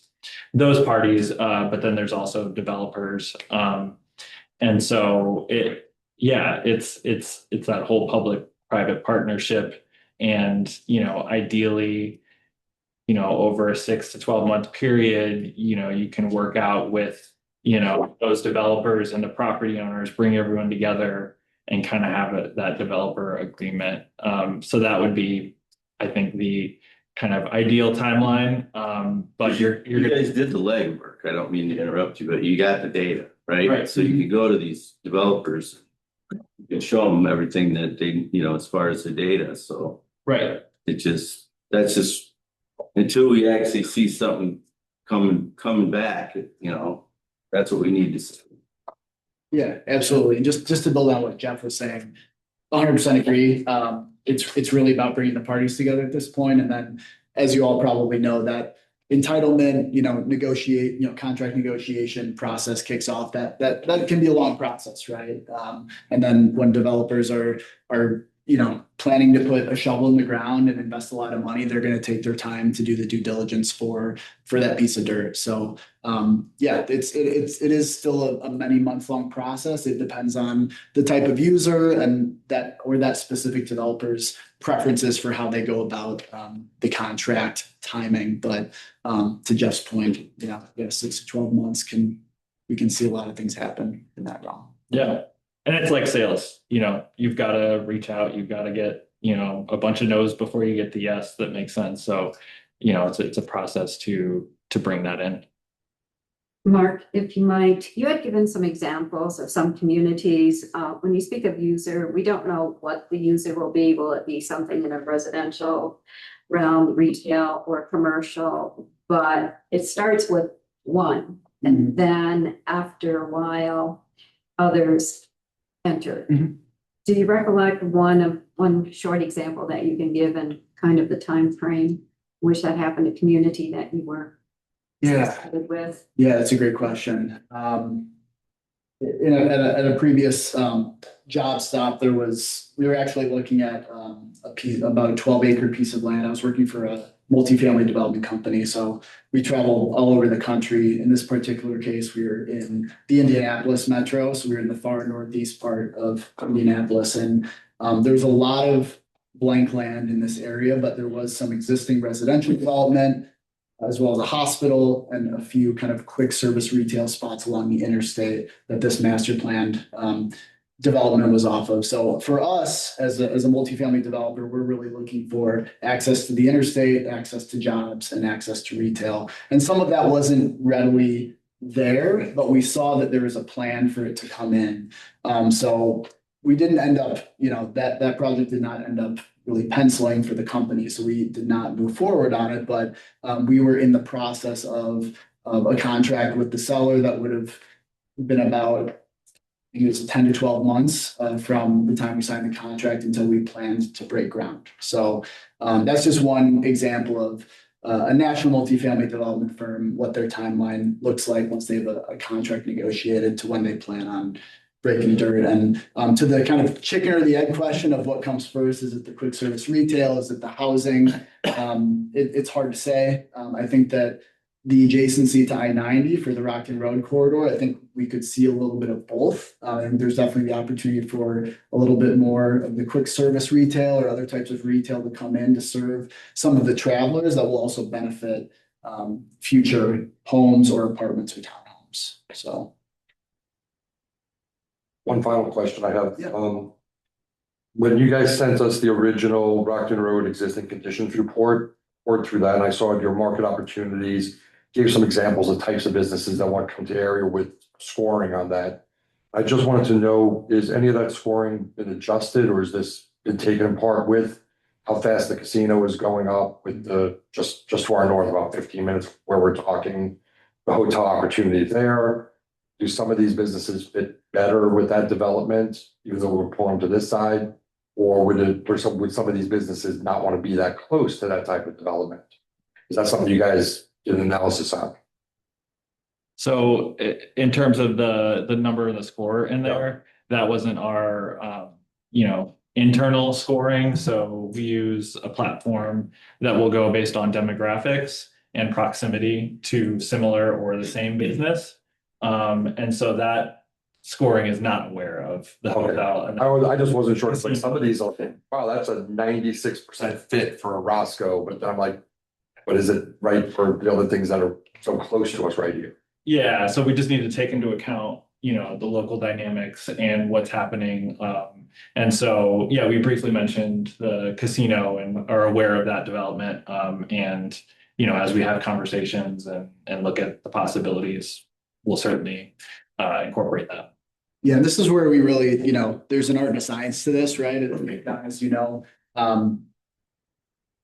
parties, but then there's also developers. And so it's that whole public-private partnership, and, ideally, over a 6 to 12 month period, you can work out with, those developers and the property owners, bring everyone together and kind of have that developer agreement. So that would be, I think, the kind of ideal timeline. But you guys did the legwork. I don't mean to interrupt you, but you got the data, right? Right. So you can go to these developers and show them everything that they, as far as the data. So right. that's just until we actually see something coming back, that's what we need to see. Yeah, absolutely. And just to build on what Jeff was saying, 100% agree. It's really about bringing the parties together at this point. And then, as you all probably know, that entitlement, contract negotiation process kicks off. That can be a long process, right? And then when developers are planning to put a shovel in the ground and invest a lot of money, they're gonna take their time to do the due diligence for that piece of dirt. So yeah, it is still a many month long process. It depends on the type of user and that specific developer's preferences for how they go about the contract timing. But to Jeff's point, yeah, 6 to 12 months we can see a lot of things happen in that realm. Yeah. And it's like sales, you've got to reach out, you've got to get, a bunch of no's before you get the yes that makes sense. So, it's a process to bring that in. Mark, if you might, you had given some examples of some communities. When you speak of user, we don't know what the user will be. Will it be something in a residential realm, retail, or commercial? But it starts with one, and then after a while, others enter. Do you recollect one short example that you can give and kind of the time frame, which that happened, a community that you were associated with? Yeah, that's a great question. At a previous job stop, we were actually looking at about a 12-acre piece of land. I was working for a multifamily development company, so we travel all over the country. In this particular case, we were in the Indianapolis metro, so we were in the far northeast part of Indianapolis, and there's a lot of blank land in this area, but there was some existing residential development, as well as a hospital and a few kind of quick service retail spots along the interstate that this master planned development was off of. So for us, as a multifamily developer, we're really looking for access to the interstate, access to jobs, and access to retail. And some of that wasn't readily there, but we saw that there was a plan for it to come in. So we didn't end up, that project did not end up really penciling for the company, so we did not move forward on it. But we were in the process of a contract with the seller that would have been about, I think it was 10 to 12 months from the time we signed the contract until we planned to break ground. So that's just one example of a national multifamily development firm, what their timeline looks like once they have a contract negotiated to when they plan on breaking dirt. And to the kind of chicken or the egg question of what comes first, is it the quick service retail? Is it the housing? It's hard to say. I think that the adjacency to I-90 for the Rockton Road corridor, I think we could see a little bit of both. And there's definitely the opportunity for a little bit more of the quick service retail or other types of retail to come in to serve some of the travelers that will also benefit future homes or apartments or townhomes. So. One final question I have. Yeah. When you guys sent us the original Rockton Road existing conditions report, worked through that, and I saw your market opportunities, gave some examples of types of businesses that want to come to the area with scoring on that. I just wanted to know, is any of that scoring been adjusted, or is this been taken apart with how fast the casino is going up with the just to our north, about 15 minutes where we're talking, the hotel opportunity there? Do some of these businesses fit better with that development, even though we're pulling to this side? Or would some of these businesses not want to be that close to that type of development? Is that something you guys did an analysis on? So in terms of the number and the score in there, that wasn't our, internal scoring. So we use a platform that will go based on demographics and proximity to similar or the same business. And so that scoring is not aware of the hotel. I just wasn't sure. It's like some of these, wow, that's a 96% fit for a Roscoe, but I'm like, but is it right for the other things that are so close to us right here? Yeah, so we just need to take into account, the local dynamics and what's happening. And so, yeah, we briefly mentioned the casino and are aware of that development. And, as we have conversations and look at the possibilities, we'll certainly incorporate that. Yeah, and this is where we really, there's an art and a science to this, right? As you know,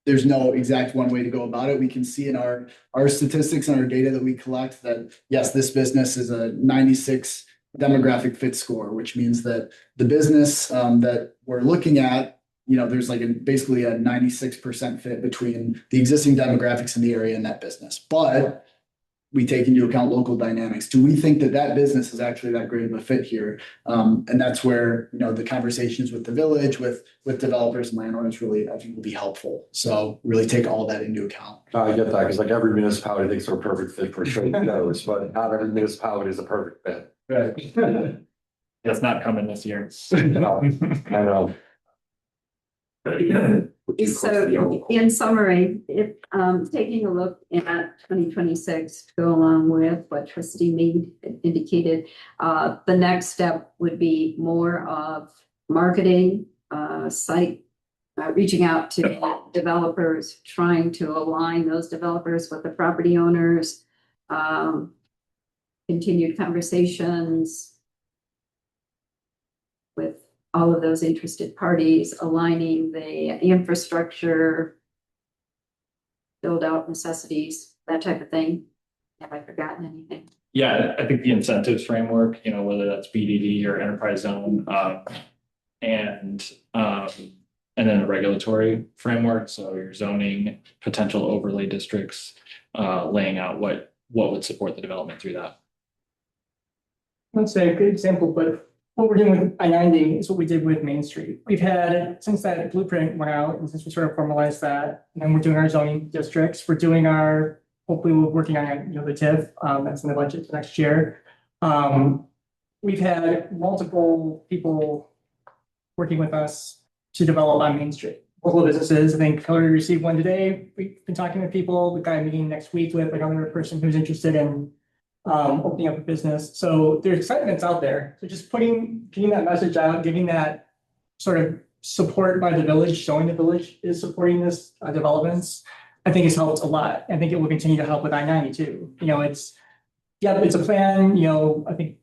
there's no exact one way to go about it. We can see in our statistics and our data that we collect that, yes, this business is a 96 demographic fit score, which means that the business that we're looking at, there's basically a 96% fit between the existing demographics in the area and that business. But we take into account local dynamics. Do we think that that business is actually that great of a fit here? And that's where, you know, the conversations with the village, with developers and landowners really, I think will be helpful. So really take all that into account. I get that, because like every municipality thinks they're a perfect fit for certain nodes, but not every municipality is a perfect fit. Right. That's not coming this year. I know. So in summary, if taking a look at 2026 to go along with what trustee Mead indicated, the next step would be more of marketing, site, reaching out to developers, trying to align those developers with the property owners, continued conversations with all of those interested parties, aligning the infrastructure, build out necessities, that type of thing. Have I forgotten anything? Yeah, I think the incentives framework, you know, whether that's BDD or enterprise zone, and then a regulatory framework, so your zoning, potential overlay districts, laying out what would support the development through that. Let's say a good example, but what we're doing with I-90 is what we did with Main Street. We've had, since that blueprint went out, and since we sort of formalized that, and then we're doing our zoning districts, we're doing our, hopefully we're working on, you know, the TIF, that's in the budget for next year. We've had multiple people working with us to develop on Main Street. Local businesses, I think I already received one today. We've been talking to people. We've got a meeting next week with another person who's interested in opening up a business. So there's excitement's out there. So just getting that message out, giving that sort of support by the village, showing the village is supporting this developments, I think has helped a lot. I think it will continue to help with I-90 too. You know, it's a plan, you know, I think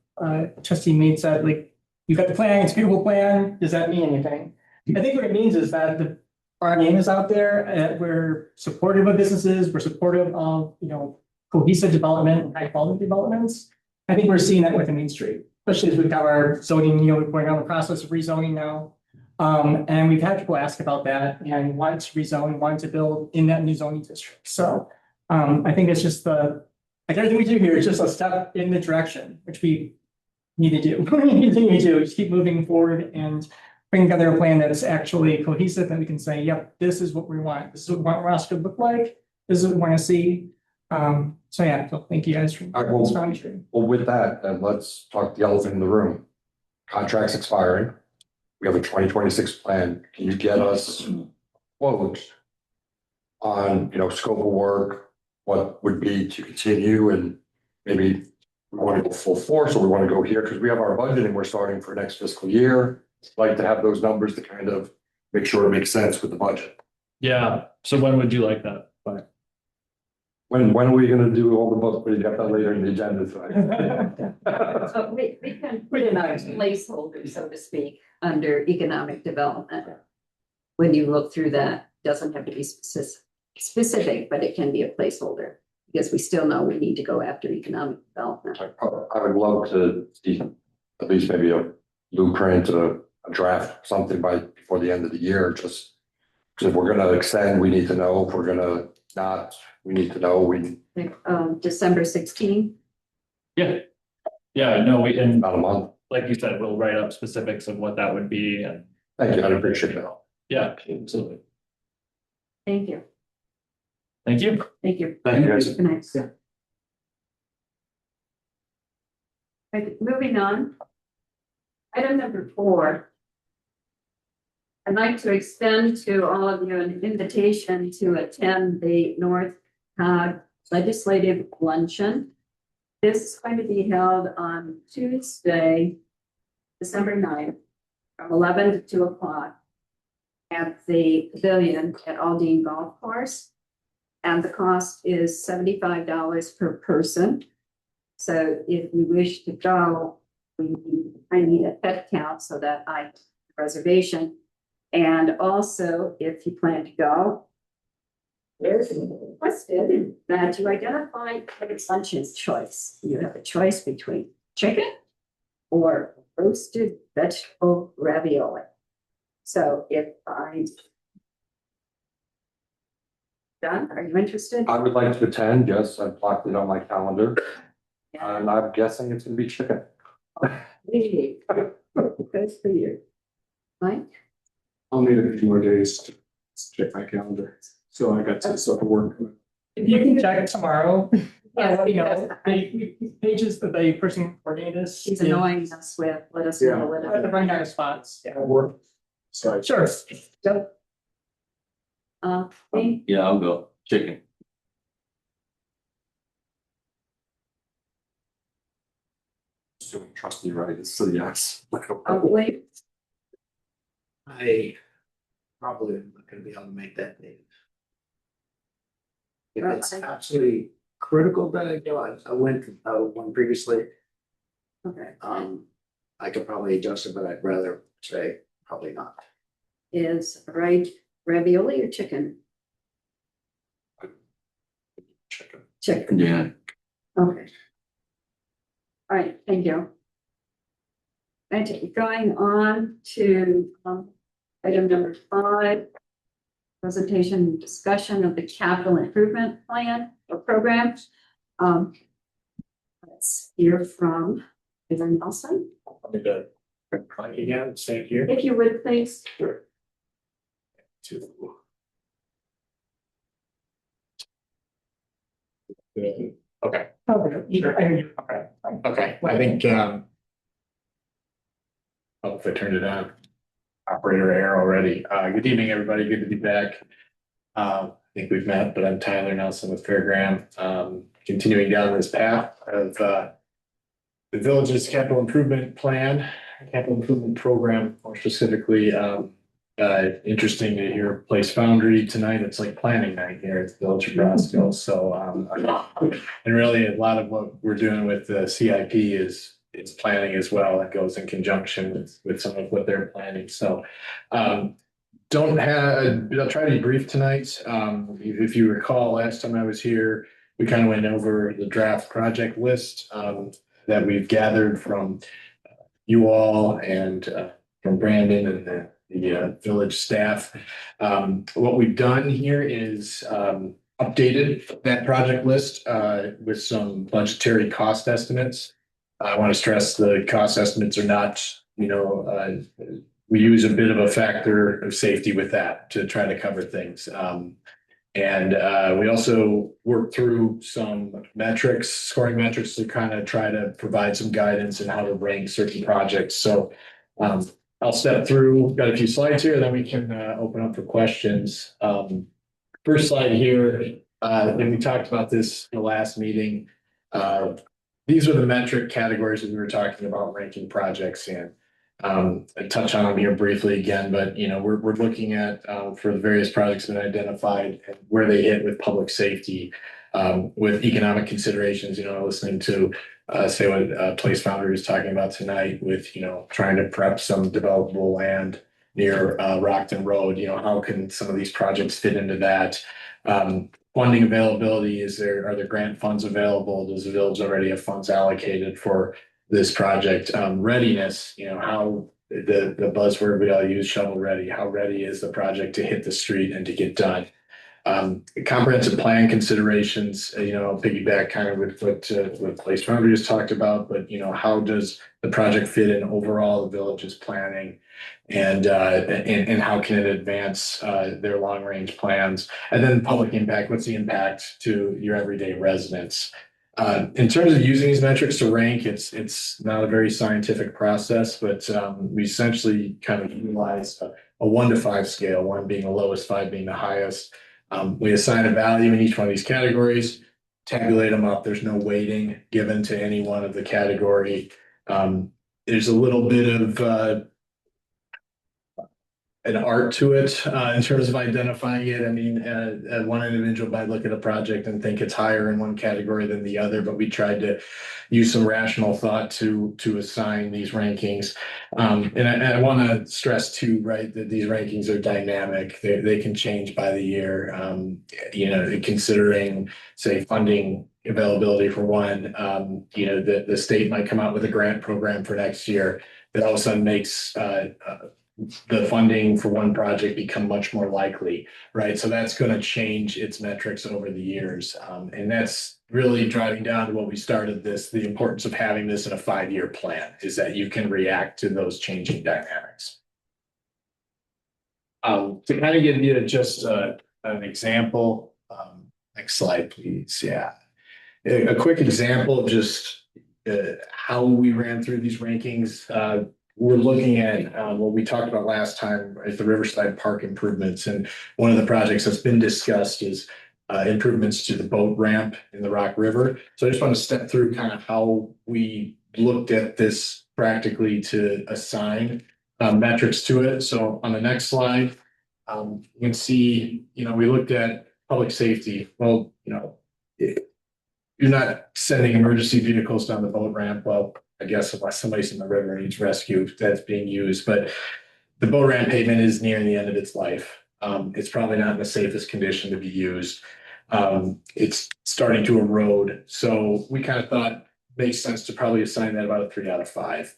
trustee Mead said, like, you've got the plan, it's a beautiful plan. Does that mean anything? I think what it means is that our name is out there. We're supportive of businesses. We're supportive of, you know, cohesive development and high quality developments. I think we're seeing that with the Main Street, especially as we've got our zoning, you know, we're going on the process of rezoning now. And we've had people ask about that and wanted to rezone, wanted to build in that new zoning district. So I think it's just like everything we do here is just a step in the direction, which we need to do. We need to continue to do, just keep moving forward and bring together a plan that is actually cohesive and we can say, yep, this is what we want. This is what we want Roscoe to look like. This is what we want to see. So yeah, so thank you guys for Well, with that, then let's talk the elephant in the room. Contracts expiring. We have a 2026 plan. Can you get us quotes on, you know, scope of work, what would be to continue, and maybe we want to go full force or we want to go here because we have our budget and we're starting for next fiscal year. Like to have those numbers to kind of make sure it makes sense with the budget. Yeah, so when would you like that? But When are we gonna do all the books? We got that later in the agenda tonight. So we can put in a placeholder, so to speak, under economic development. When you look through that, doesn't have to be specific, but it can be a placeholder. Because we still know we need to go after economic development. I would love to see at least maybe a blueprint, a draft, something before the end of the year, just because if we're gonna extend, we need to know. If we're gonna not, we need to know. December 16th. yeah, no, and About a month. like you said, we'll write up specifics of what that would be, and Thank you. I appreciate that. yeah, absolutely. Thank you. Thank you. Thank you. Thank you, guys. Good night. Right, moving on. Item number 4. I'd like to extend to all of you an invitation to attend the North Cog Legislative Luncheon. This is going to be held on Tuesday, December 9th, from 11 to 2 o'clock at the Pavilion at Aldine Golf Course. And the cost is $75 per person. So if you wish to go, I need a head count so that I have a reservation. And also, if you plan to go, there's requested that you identify what lunch's choice. You have a choice between chicken or roasted vegetable ravioli. So if I John, are you interested? I would like to attend, yes, I've blocked it on my calendar, and I'm guessing it's gonna be chicken. Hey, good for you. Mike? I'll need a few more days to check my calendar. So I got some stuff to work with. If you can check tomorrow, Yes, you know, the pages that the person coordinated this. He's annoying us with, let us Yeah. know They're whatever. running out of spots. I work. So Sure. Go. Me? Yeah, I'll go. Chicken. Assuming trustee right, it's a yes. Wait, I probably am not gonna be able to make that date. If it's Okay. absolutely critical that I go, I went to one previously, okay, I could probably adjust it, but I'd rather say probably not. is right ravioli or chicken? Chicken. Chicken, Yeah. okay. All right, thank you. And going on to item number 5. Presentation and discussion of the capital improvement plan or program. Let's hear from Peter Nelson, Again, same here. if you would, please. Okay, Okay, either, I hear you. Okay. okay, I think, oh, if I turned it on, operator error already. Good evening, everybody. Good to be back. I think we've met, but I'm Tyler Nelson with Fairgram. Continuing down this path of, the village's capital improvement plan, capital improvement program, more specifically, interesting to hear Place Foundry tonight. It's like planning night here at the Village of Roscoe. So, and really a lot of what we're doing with the CIP is planning as well. It goes in conjunction with some of what they're planning. So, don't have, I'll try to be brief tonight. If you recall, last time I was here, we kind of went over the draft project list, that we've gathered from you all and, from Brandon and the village staff. What we've done here is updated that project list with some budgetary cost estimates. I want to stress the cost estimates are not, we use a bit of a factor of safety with that to try to cover things. And we also worked through some metrics, scoring metrics to kind of try to provide some guidance in how to rank certain projects. So I'll step through, got a few slides here, then we can open up for questions. First slide here, and we talked about this in the last meeting. These are the metric categories that we were talking about ranking projects in. I touch on them here briefly again, but we're looking at for the various projects that I identified where they hit with public safety, with economic considerations, listening to say what Place Foundry is talking about tonight with, trying to prep some developable land near Rockton Road. How can some of these projects fit into that? Funding availability, are there grant funds available? Does the village already have funds allocated for this project? Readiness, how the buzzword we all use, shovel ready, how ready is the project to hit the street and to get done? Comprehensive plan considerations, piggyback kind of with what Place Foundry just talked about, but how does the project fit in overall the village's planning, and how can it advance their long range plans? And then public impact, what's the impact to your everyday residents? In terms of using these metrics to rank, it's not a very scientific process, but we essentially kind of utilize a 1 to 5 scale, 1 being the lowest, 5 being the highest. We assign a value in each one of these categories, tabulate them up. There's no weighting given to any one of the category. There's a little bit of an art to it in terms of identifying it. I mean, one individual might look at a project and think it's higher in one category than the other, but we tried to use some rational thought to assign these rankings. And I want to stress too, right, that these rankings are dynamic. They can change by the year. Considering, say, funding availability for one, the state might come out with a grant program for next year that all of a sudden makes the funding for one project become much more likely, right? So that's going to change its metrics over the years. And that's really driving down to what we started this, the importance of having this in a 5-year plan is that you can react to those changing dynamics. To kind of give you just an example, next slide, please. Yeah. A quick example of just how we ran through these rankings. We're looking at what we talked about last time, right, the Riverside Park improvements. And one of the projects that's been discussed is improvements to the boat ramp in the Rock River. So I just want to step through kind of how we looked at this practically to assign metrics to it. So on the next slide, you can see, we looked at public safety. Well, you're not sending emergency vehicles down the boat ramp. Well, I guess unless somebody's in the river and needs rescue, that's being used. But the boat ramp pavement is nearing the end of its life. It's probably not in the safest condition to be used. It's starting to erode. So we kind of thought it makes sense to probably assign that about a 3 out of 5.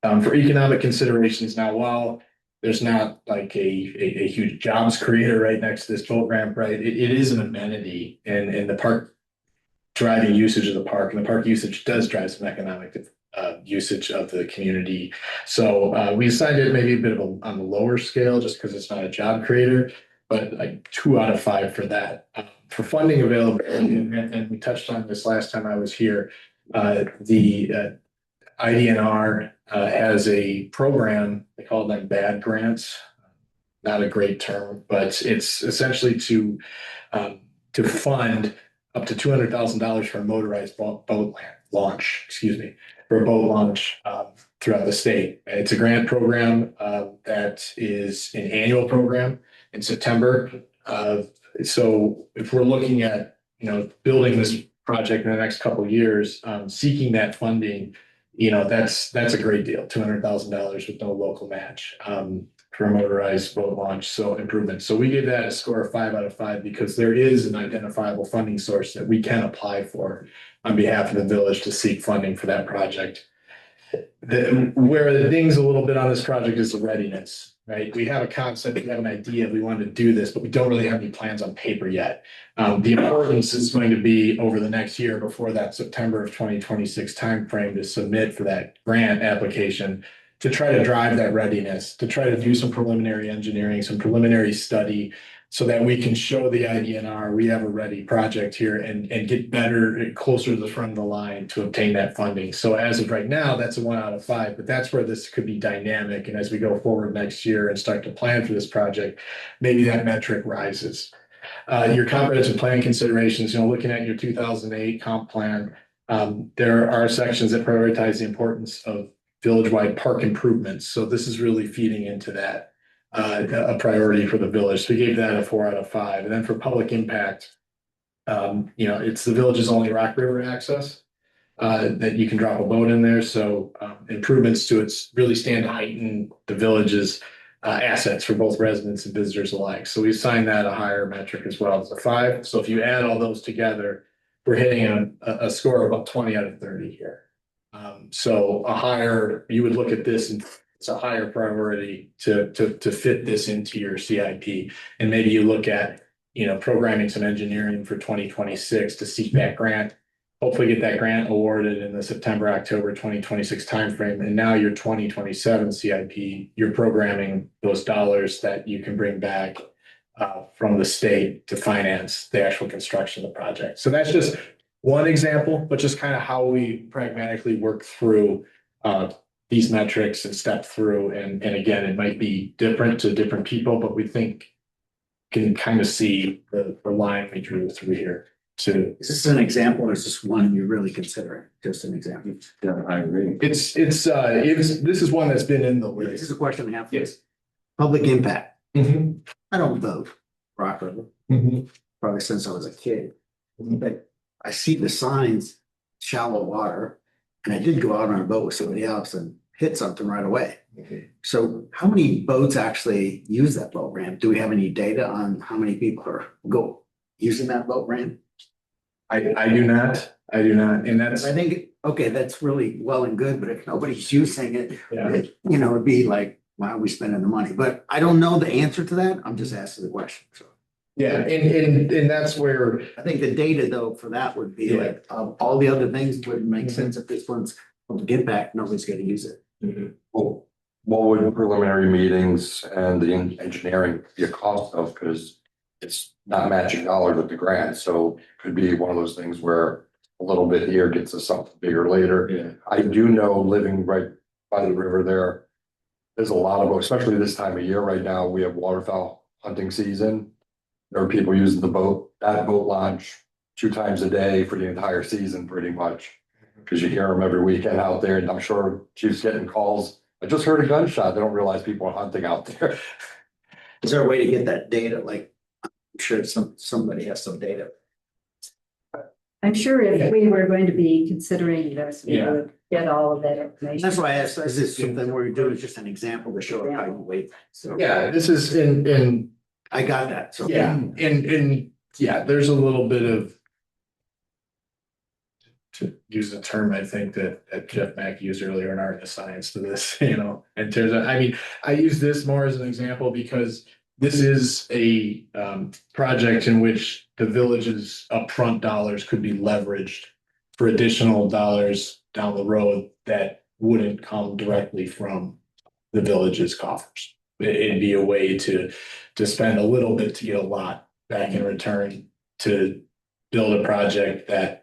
For economic considerations now, while there's not like a huge jobs creator right next to this boat ramp, right? It is an amenity and the park driving usage of the park, and the park usage does drive some economic usage of the community. So we assigned it maybe a bit of on the lower scale just because it's not a job creator, but like 2 out of 5 for that. For funding availability, and we touched on this last time I was here, the IDNR has a program, they call them BAD grants. Not a great term, but it's essentially to fund up to $200,000 for a motorized boat launch, for a boat launch throughout the state. It's a grant program that is an annual program in September. So if we're looking at, building this project in the next couple of years, seeking that funding, that's a great deal, $200,000 with no local match. For a motorized boat launch, so improvements. So we gave that a score of 5 out of 5 because there is an identifiable funding source that we can apply for on behalf of the village to seek funding for that project. Where the dings a little bit on this project is the readiness, right? We have a concept, we have an idea, we want to do this, but we don't really have any plans on paper yet. The importance is going to be over the next year before that September of 2026 timeframe to submit for that grant application, to try to drive that readiness, to try to do some preliminary engineering, some preliminary study, so that we can show the IDNR we have a ready project here and get better, closer to the front of the line to obtain that funding. So as of right now, that's a 1 out of 5, but that's where this could be dynamic. And as we go forward next year and start to plan for this project, maybe that metric rises. Your comprehensive plan considerations, looking at your 2008 comp plan, there are sections that prioritize the importance of village-wide park improvements. So this is really feeding into that, a priority for the village. So we gave that a 4 out of 5. And then for public impact, it's the village's only Rock River access that you can drop a boat in there. So improvements to it really stand to heighten the village's assets for both residents and visitors alike. So we assigned that a higher metric as well as a 5. So if you add all those together, we're hitting a score of about 20 out of 30 here. So you would look at this and it's a higher priority to fit this into your CIP. And maybe you look at, programming some engineering for 2026 to seek that grant, hopefully get that grant awarded in the September, October 2026 timeframe. And now your 2027 CIP, you're programming those dollars that you can bring back from the state to finance the actual construction of the project. So that's just one example, but just kind of how we pragmatically work through these metrics and step through. And again, it might be different to different people, but we think can kind of see the line we drew through here. Is this an example or is this one you're really considering? Just an example. Yeah, I agree. This is one that's been in the This list. is a question I have. Yes. Public impact. Mm-hmm. I don't vote Rock River, Mm-hmm. probably since I was a kid. But I see the signs, shallow water, and I did go out on a boat with somebody else and hit something right away. So how many boats actually use that boat ramp? Do we have any data on how many people are using that boat ramp? I do not. And that's, I think, okay, that's really well and good, but if nobody's using it, yeah. it'd be like why are we spending the money? But I don't know the answer to that. I'm just asking the question, so. Yeah, and that's where, I think the data though for that would be like, all the other things wouldn't make sense if this one's to get back, nobody's gonna use it. Well, what would preliminary meetings and the engineering be a cost of? Because it's not matching dollars with the grant, so it could be one of those things where a little bit here gets us something bigger later. yeah, I do know living right by the river there, there's a lot of, especially this time of year right now, we have waterfowl hunting season. There are people using that boat launch 2 times a day for the entire season, pretty much. Because you hear them every weekend out there, and I'm sure Chief's getting calls. I just heard a gunshot. They don't realize people are hunting out there. Is there a way to get that data? Like, I'm sure somebody has some data. I'm sure if we were going to be considering this, we Yeah. would get all of that information. That's why I asked, is this something where you do is just an example to show how you wait? So yeah, this is in, I got that, so. yeah, and, yeah, there's a little bit of. To use a term, I think that Jeff Mack used earlier, an art and a science to this, in terms of, I mean, I use this more as an example because this is a project in which the village's upfront dollars could be leveraged for additional dollars down the road that wouldn't come directly from the village's coffers. It'd be a way to spend a little bit to get a lot back in return to build a project that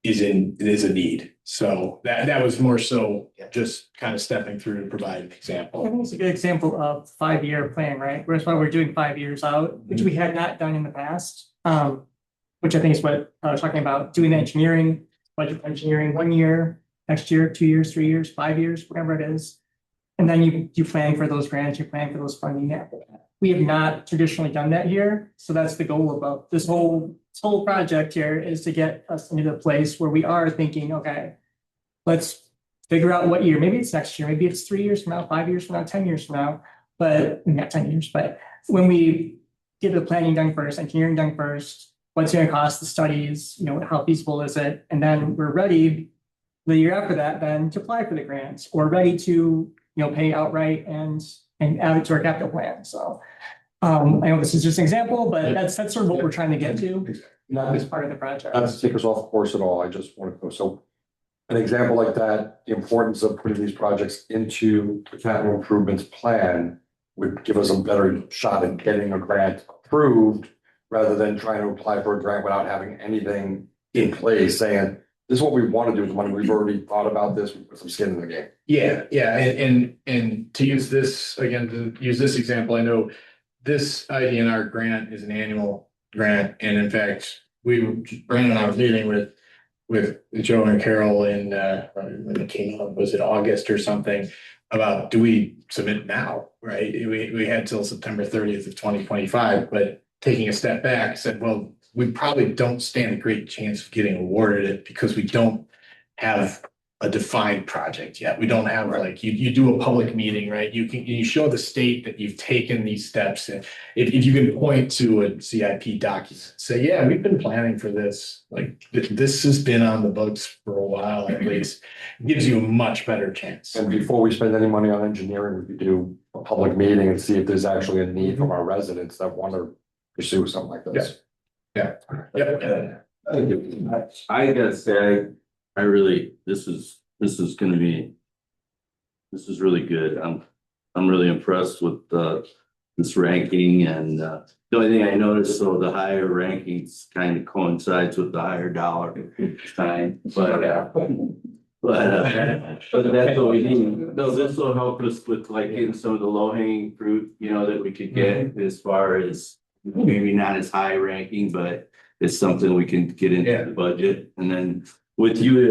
is a need. So that was more so just kind of stepping through to provide an I example. think it's a good example of 5-year plan, right? That's why we're doing 5 years out, which we had not done in the past. Which I think is what I was talking about, doing the engineering, budget engineering 1 year, next year, 2 years, 3 years, 5 years, whatever it is. And then you plan for those grants, you plan for those funding after that. We have not traditionally done that here. So that's the goal about this whole project here, is to get us into the place where we are thinking, okay, let's figure out what year, maybe it's next year, maybe it's 3 years from now, 5 years from now, 10 years from now, but not 10 years, but when we get the planning done first, engineering done first, what's going to cost the studies, how feasible is it? And then we're ready the year after that, then to apply for the grants, or ready to, pay outright and add it to our capital plan. So I know this is just an example, but that's sort of what we're trying to get to as part of the project. Not to take us off course at all, I just want to go, so an example like that, the importance of putting these projects into the capital improvements plan would give us a better shot at getting a grant approved rather than trying to apply for a grant without having anything in place saying, this is what we want to do with the money. We've already thought about this, we put some skin in the game. Yeah, and to use this, again, to use this example, I know this IDNR grant is an annual grant, and in fact, Brandon and I was meeting with Joe and Carol in when it came up, was it August or something, about do we submit now, right? We had till September 30th of 2025, but taking a step back, said, well, we probably don't stand a great chance of getting awarded it because we don't have a defined project yet. We don't have like, you do a public meeting, right? You show the state that you've taken these steps. And if you can point to a CIP document, say, yeah, we've been planning for this. Like this has been on the books for a while, at least. It gives you a much better chance. And before we spend any money on engineering, we could do a public meeting and see if there's actually a need from our residents that want to pursue something like this. Yeah. I gotta say, I really, this is really good. I'm really impressed with this ranking, and the only thing I noticed, so the higher rankings kind of coincides with the higher dollar sign, but that's what we need. No, this will help us with like getting some of the low hanging fruit, that we could get as far as maybe not as high ranking, but it's something we can get into the budget. And then with you,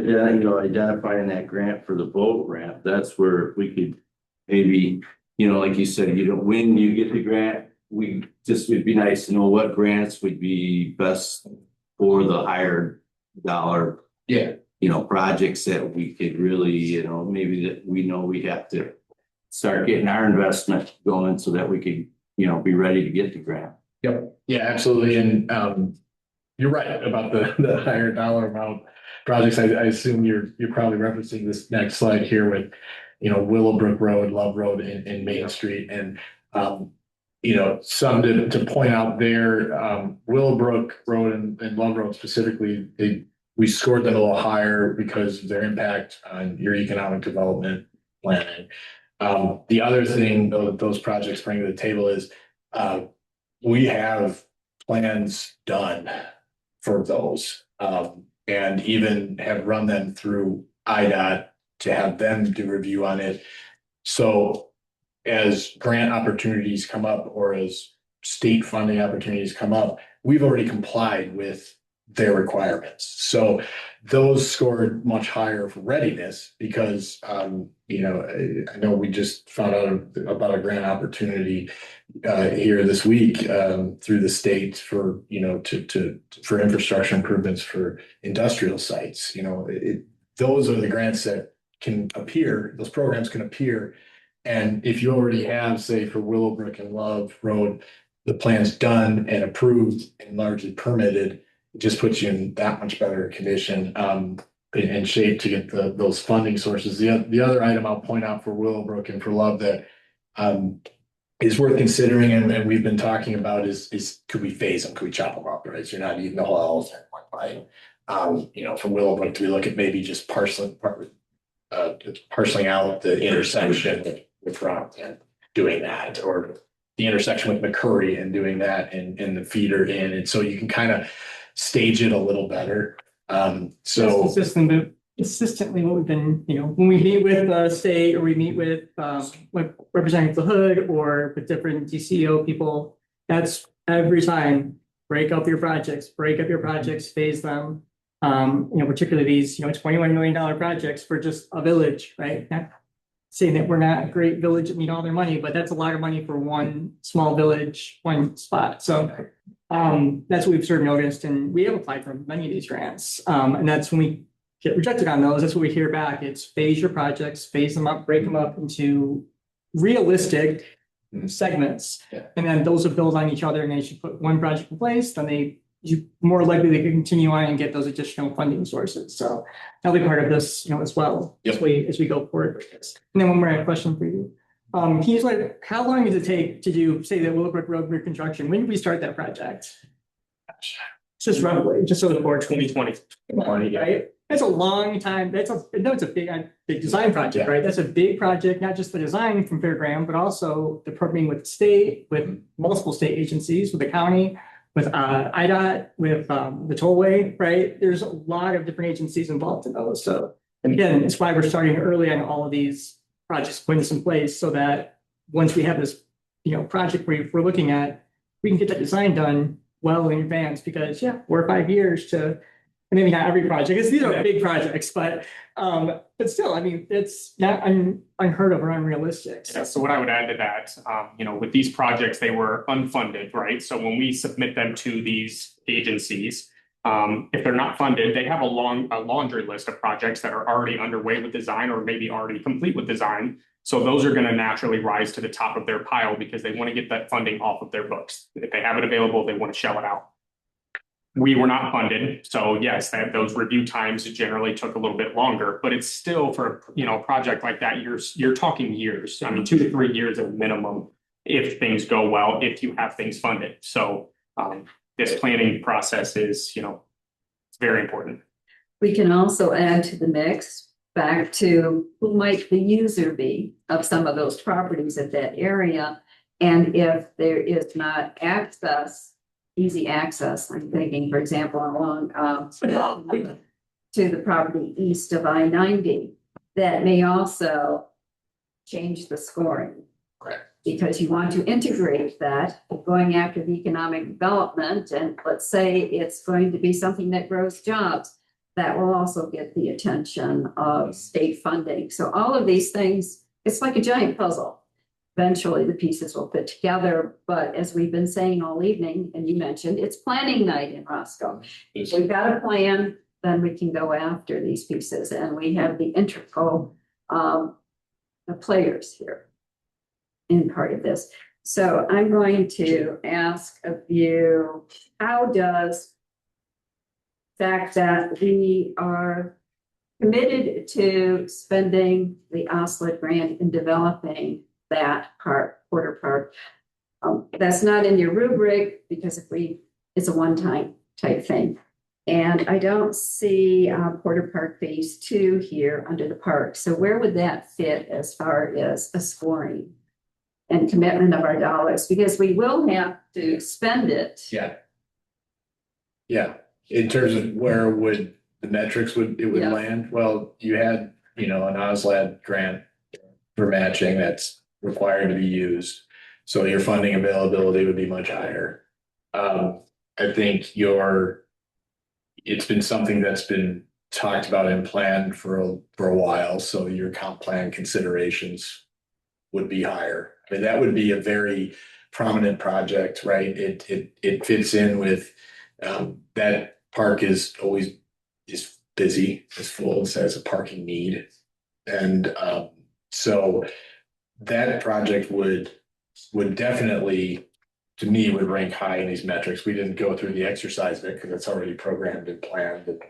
identifying that grant for the boat ramp, that's where we could maybe, like you said, when you get the grant, it'd be nice to know what grants would be best for the higher dollar, projects that we could really, maybe that we know we have to start getting our investment going so that we could, be ready to get the grant. Yep. Yeah, absolutely. And you're right about the higher dollar amount projects. I assume you're probably referencing this next slide here with Willowbrook Road, Love Road and Main Street. And, some to point out there, Willowbrook Road and Love Road specifically, we scored them a little higher because of their impact on your economic development planning. The other thing those projects bring to the table is, we have plans done for those, and even have run them through IDOT to have them do review on it. So as grant opportunities come up or as state funding opportunities come up, we've already complied with their requirements. So those scored much higher for readiness because, I know we just found out about a grant opportunity here this week through the state for, for infrastructure improvements for industrial sites. Those are the grants that can appear, those programs can appear. And if you already have, say, for Willowbrook and Love Road, the plan's done and approved and largely permitted, it just puts you in that much better condition and shape to get those funding sources. The other item I'll point out for Willowbrook and for Love that is worth considering and we've been talking about is could we phase them? Could we chop them up, right? So you're not eating the whole elephant in one bite. For Willowbrook, do we look at maybe just parceling out the intersection with Rock and doing that, or the intersection with McCurry and doing that and the feeder in, and so you can kind of stage it a little better. So Consistently what we've been, when we meet with the state or we meet with like Representative Hood or with different DCO people, that's every time break up your projects, phase them. Particularly these, $21 million projects for just a village, right? Not saying that we're not a great village that need all their money, but that's a lot of money for one small village, one spot. So that's what we've sort of noticed, and we have applied for many of these grants. And that's when we get rejected on those, that's what we hear back. It's phase your projects, phase them up, break them up into realistic segments. Yeah. And then those will build on each other, and they should put one project in place, then you're more likely to continue on and get those additional funding sources. So that'll be part of this, as well. Yep. As we go forward with this. And then one more question for you. Can you how long does it take to do, say, the Willowbrook Road reconstruction? When did we start that project? Just roughly, just so the board. 2020, right? That's a long time. It's a big design project, right? That's a big project, not just the design from Fairground, but also the permitting with the state, with multiple state agencies, with the county, with IDOT, with the tollway, right? There's a lot of different agencies involved in those. So, and again, it's why we're starting early on all of these projects, putting this in place so that once we have this, project we're looking at, we can get that design done well in advance, because 4 or 5 years to, maybe not every project, because these are big projects, but still, it's not unheard of or unrealistic. Yeah, so what I would add to that, with these projects, they were unfunded, right? So when we submit them to these agencies, if they're not funded, they have a laundry list of projects that are already underway with design or maybe already complete with design. So those are going to naturally rise to the top of their pile because they want to get that funding off of their books. If they have it available, they want to shell it out. We were not funded. So yes, those review times generally took a little bit longer, but it's still for, a project like that, you're talking years. 2 to 3 years at minimum if things go well, if you have things funded. So this planning process is, it's very important. We can also add to the mix back to who might the user be of some of those properties at that area. And if there is not easy access, I'm thinking, for example, along to the property east of I-90, that may also change the scoring. Correct. Because you want to integrate that, going after the economic development, and let's say it's going to be something that grows jobs, that will also get the attention of state funding. So all of these things, it's like a giant puzzle. Eventually the pieces will fit together, but as we've been saying all evening, and you mentioned, it's planning night in Roscoe. If we've got a plan, then we can go after these pieces, and we have the integral players here in part of this. So I'm going to ask of you, how does the fact that we are committed to spending the Oslet grant in developing that park, Porter Park. That's not in your rubric because it's a one-time type thing. And I don't see Porter Park Phase 2 here under the park. So where would that fit as far as a scoring and commitment of our dollars? Because we will have to spend it. Yeah. Yeah, in terms of where would the metrics would Yeah. land? Well, you had, an OSLAD grant for matching that's required to be used. So your funding availability would be much higher. I think it's been something that's been talked about and planned for a while, so your comp plan considerations would be higher. I mean, that would be a very prominent project, right? It fits in with that park is always busy, is full, it has a parking need. And so that project would definitely, to me, would rank high in these metrics. We didn't go through the exercise of it because it's already programmed and planned and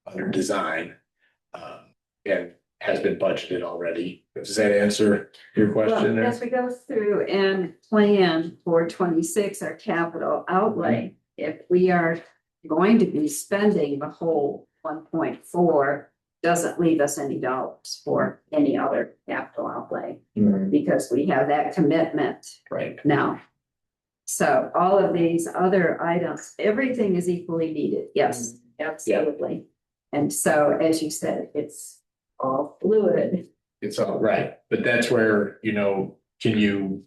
under design, and has been budgeted already. Does that answer your question Well, there? as we go through and plan for 26, our capital outlay, if we are going to be spending the whole 1.4, doesn't leave us any dollars for any other capital outlay because we have that commitment Right. now. So all of these other items, everything is equally needed. Yes, absolutely. And so, as you said, it's all fluid. It's all right, but that's where, can you,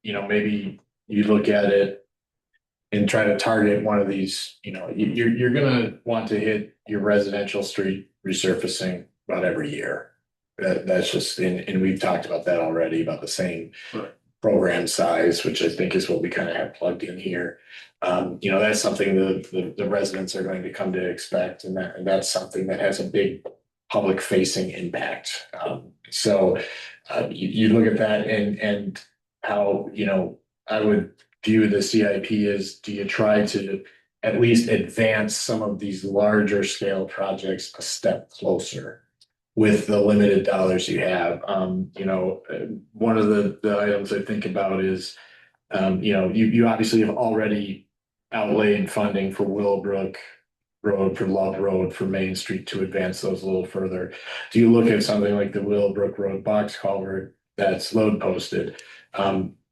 maybe you look at it and try to target one of these, you're gonna want to hit your residential street resurfacing about every year. That's just, and we've talked about that already, about the same program size, which I think is what we kind of have plugged in here. That's something the residents are going to come to expect, and that's something that has a big public facing impact. So you look at that and how, I would view the CIP as, do you try to at least advance some of these larger scale projects a step closer with the limited dollars you have? One of the items I think about is, you obviously have already outlaid funding for Willowbrook Road, for Love Road, for Main Street to advance those a little further. Do you look at something like the Willowbrook Road box culvert that's load posted?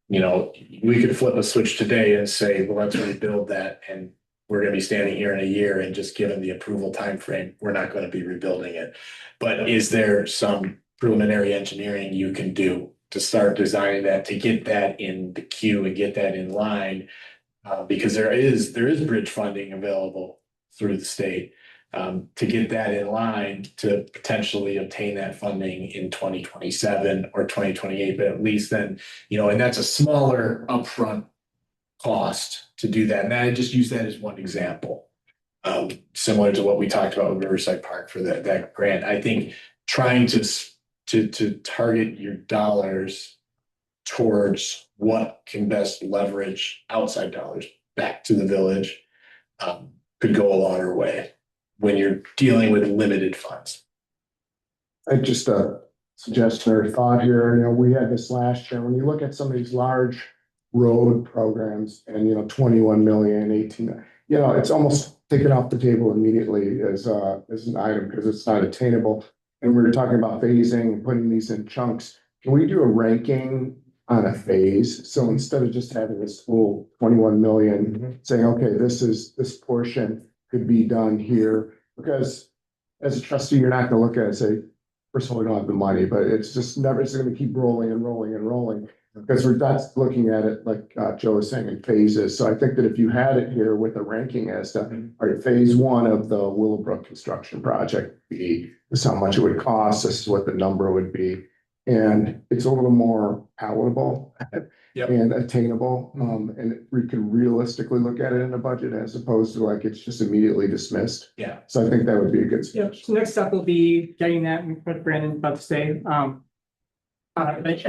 We could flip a switch today and say, well, let's rebuild that, and we're going to be standing here in a year, and just given the approval timeframe, we're not going to be rebuilding it. But is there some preliminary engineering you can do to start designing that, to get that in the queue and get that in line? Because there is bridge funding available through the state, to get that in line to potentially obtain that funding in 2027 or 2028, but at least then, and that's a smaller upfront cost to do that. And I just use that as one example, similar to what we talked about with Riverside Park for that grant. I think trying to target your dollars towards what can best leverage outside dollars back to the village could go a longer way when you're dealing with limited funds. I just a suggestion or thought here, we had this last year, when you look at some of these large road programs and, 21 million, 18, it's almost taken off the table immediately as an item because it's not attainable. And we were talking about phasing and putting these in chunks. Can we do a ranking on a phase? So instead of just having this full 21 million, saying, okay, this portion could be done here, because as a trustee, you're not going to look at it and say, first of all, we don't have the money, but it's going to keep rolling and rolling and rolling, because we're not looking at it like Joe was saying in phases. So I think that if you had it here with a ranking as to, all right, phase 1 of the Willowbrook construction project, this is how much it would cost, this is what the number would be, and it's a little more palatable. Yep. And attainable, and we can realistically look at it in a budget as opposed to like it's just immediately dismissed. Yeah. So I think that would be a good Yeah, suggestion. so next step will be getting that, and what Brandon about to say. The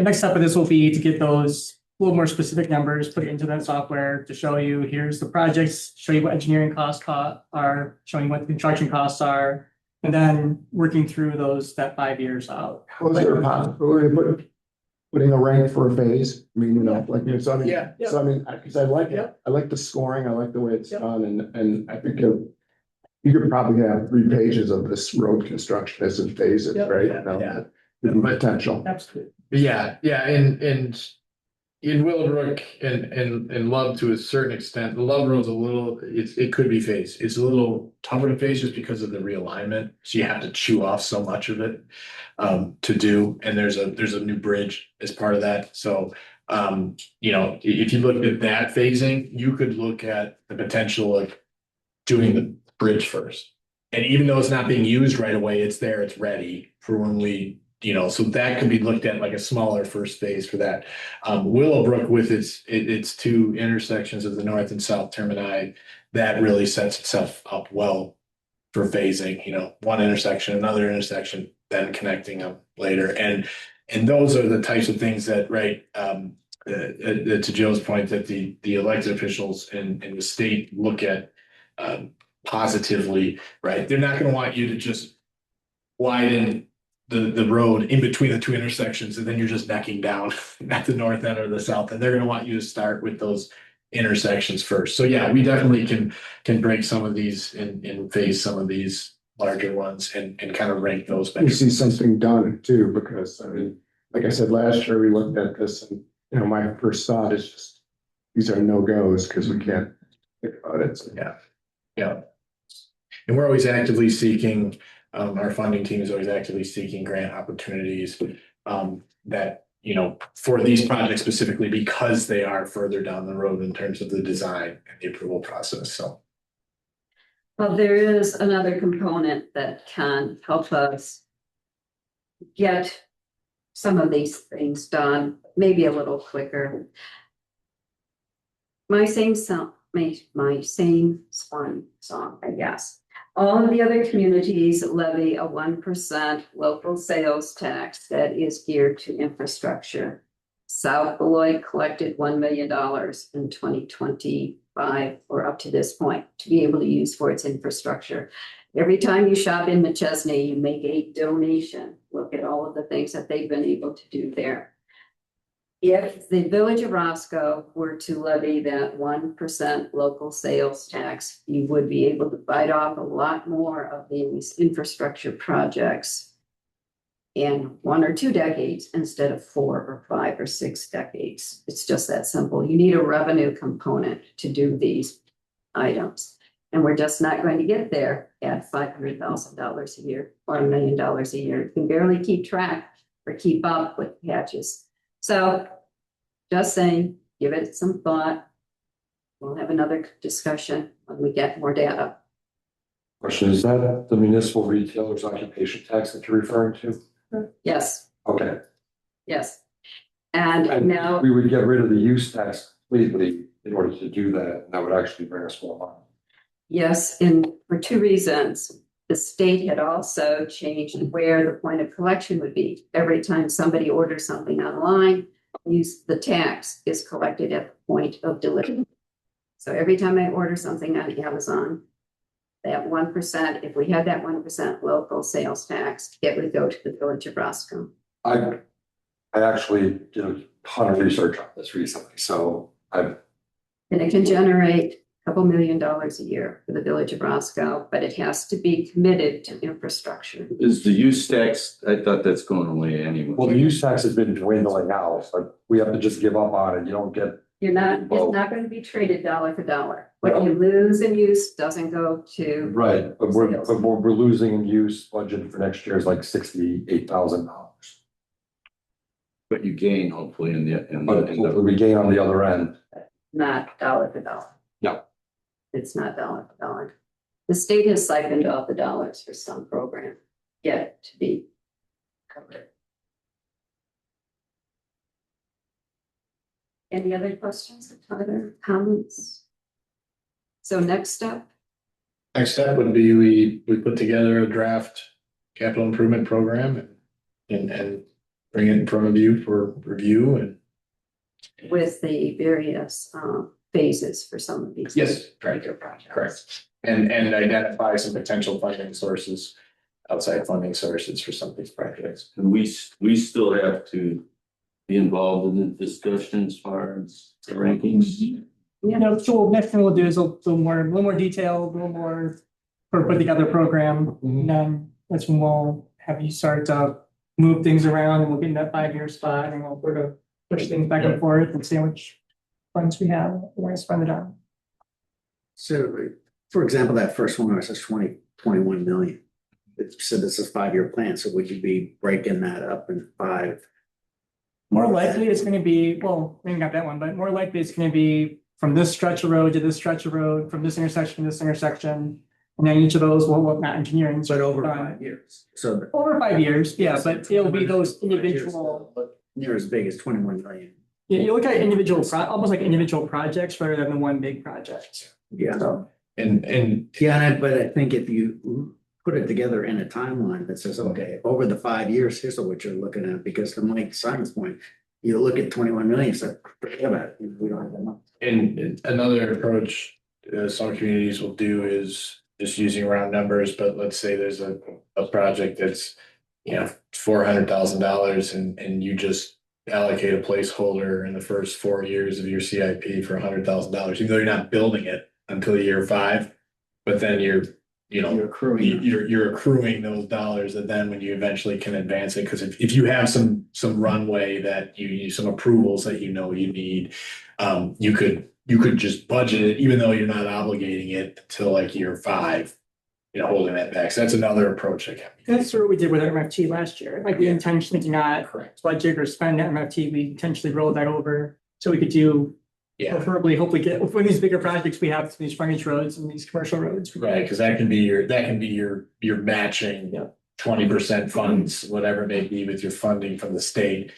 next step of this will be to get those a little more specific numbers, put it into that software to show you, here's the projects, show you what engineering costs are, show you what the construction costs are, And then working through that 5 years out. Was there a possibility of putting a rank for a phase? I mean, so I mean, Yeah. so I mean, because I like Yeah. it. I like the scoring. I like the way it's Yeah. done, and I think you could probably have 3 pages of this road construction as in phases, Yeah. right? Yeah. The potential. Absolutely. Yeah, and in Willowbrook and Love to a certain extent, the Love Road's a little, it could be phased. It's a little tougher to phase just because of the realignment. So you have to chew off so much of it to do, and there's a new bridge as part of that. So if you look at that phasing, you could look at the potential of doing the bridge first. And even though it's not being used right away, it's there, it's ready for when we, so that could be looked at like a smaller first phase for that. Willowbrook with its 2 intersections of the north and south termini, that really sets itself up well for phasing, one intersection, another intersection, then connecting them later. And those are the types of things that, right, to Joe's point, that the elected officials and the state look at positively, right? They're not going to want you to just widen the road in between the 2 intersections, and then you're just necking down at the north end or the south. And they're going to want you to start with those intersections first. So yeah, we definitely can break some of these and phase some of these larger ones and kind of rank those. You see something done too, because I mean, like I said, last year we looked at this and, my first thought is just, these are no-goes because we can't think about it. So, Yeah. And we're always actively seeking, our funding team is always actively seeking grant opportunities that, for these projects specifically, because they are further down the road in terms of the design and the approval process. So. Well, there is another component that can help us get some of these things done, maybe a little quicker. My same song, my same swan song, I guess. All of the other communities levy a 1% local sales tax that is geared to infrastructure. South Beloit collected $1 million in 2025 or up to this point to be able to use for its infrastructure. Every time you shop in McChesney, you make a donation. Look at all of the things that they've been able to do there. If the village of Roscoe were to levy that 1% local sales tax, you would be able to bite off a lot more of these infrastructure projects in 1 or 2 decades instead of 4 or 5 or 6 decades. It's just that simple. You need a revenue component to do these items. And we're just not going to get there at $500,000 a year or $1 million a year. You can barely keep track or keep up with patches. So just saying, give it some thought. We'll have another discussion when we get more data. Question, is that the municipal retailer's occupation tax that you're referring to? Yes, Okay. yes. And now, We would get rid of the use tax completely in order to do that, and that would actually bring us more money. yes, and for 2 reasons. The state had also changed where the point of collection would be. Every time somebody orders something online, the tax is collected at the point of delivery. So every time I order something on Amazon, that 1%, if we had that 1% local sales tax, it would go to the village of Roscoe. I actually did a ton of research on this recently, so And it can generate a couple $1 million a year for the village of Roscoe, but it has to be committed to infrastructure. Is the use tax, I thought that's going away anyway. well, the use tax has been dwindling out, but we have to just give up on it. You don't get. It's not going to be traded dollar for dollar. What you lose in use doesn't go to. Right, but we're losing in use. Budget for next year is like $68,000. But you gain hopefully in But the we gain on the other end. Not dollar for dollar. No. It's not dollar for dollar. The state has siphoned off the dollars for some program yet to be covered. Any other questions or other comments? So next step, Next step would be we put together a draft capital improvement program and bring it in front of you for review and. with the various phases for some of these. Yes, right. major projects. Correct. And identify some potential funding sources outside funding sources for some of these projects. And we still have to be involved in the discussion as far as the rankings. No, so next thing we'll do is a little more detailed, a little more put together program. And then that's when we'll have you start to move things around and we'll get in that 5-year spot and we'll sort of push things back and forth and see how much funds we have, we're gonna spend it on. So, for example, that first one, it says 21 million. It said this is a 5-year plan, so would you be breaking that up in 5? More likely it's gonna be, well, maybe not that one, but more likely it's gonna be from this stretch of road to this stretch of road, from this intersection to this intersection. And then each of those, well, not engineering. But over done. 5 years, so. Over 5 years, yeah, but it'll be those individual. Near as big as 21 million. Yeah, you look at individual, almost like individual projects rather than the one big project. Yeah. So, And Yeah, but I think if you put it together in a timeline that says, okay, over the 5 years, here's what you're looking at, because to Mike Simon's point, you look at 21 million, so forget about it, we don't have that much. And another approach some communities will do is just using round numbers, but let's say there's a project that's, $400,000 and you just allocate a placeholder in the first 4 years of your CIP for $100,000, even though you're not building it until year 5, but then you're accruing those dollars that then when you eventually can advance it, because if you have some runway that you need, some approvals that you need, you could just budget it, even though you're not obligating it until like year 5, holding that back. So that's another approach that can be. that's what we did with our MFT last year. Like we intentionally did not Correct. budget or spend that MFT. We intentionally rolled that over so we could do Yeah, preferably, hopefully get when these bigger projects we have these frontage roads and these commercial roads. right, because that can be your matching 20% funds, whatever it may be, with your funding from the state.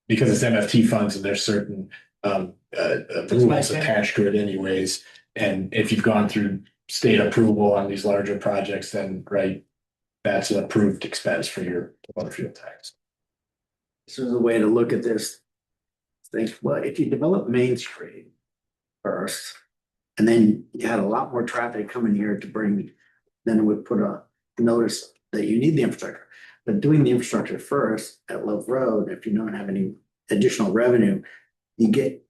Because it's MFT funds and there's certain rules attached to it anyways. And if you've gone through state approval on these larger projects, then that's an approved expense for your water fuel tax. This is a way to look at this. Think, well, if you develop Main Street first, and then you had a lot more traffic coming here to bring, then it would put a notice that you need the infrastructure. But doing the infrastructure first at Love Road, if you don't have any additional revenue, you get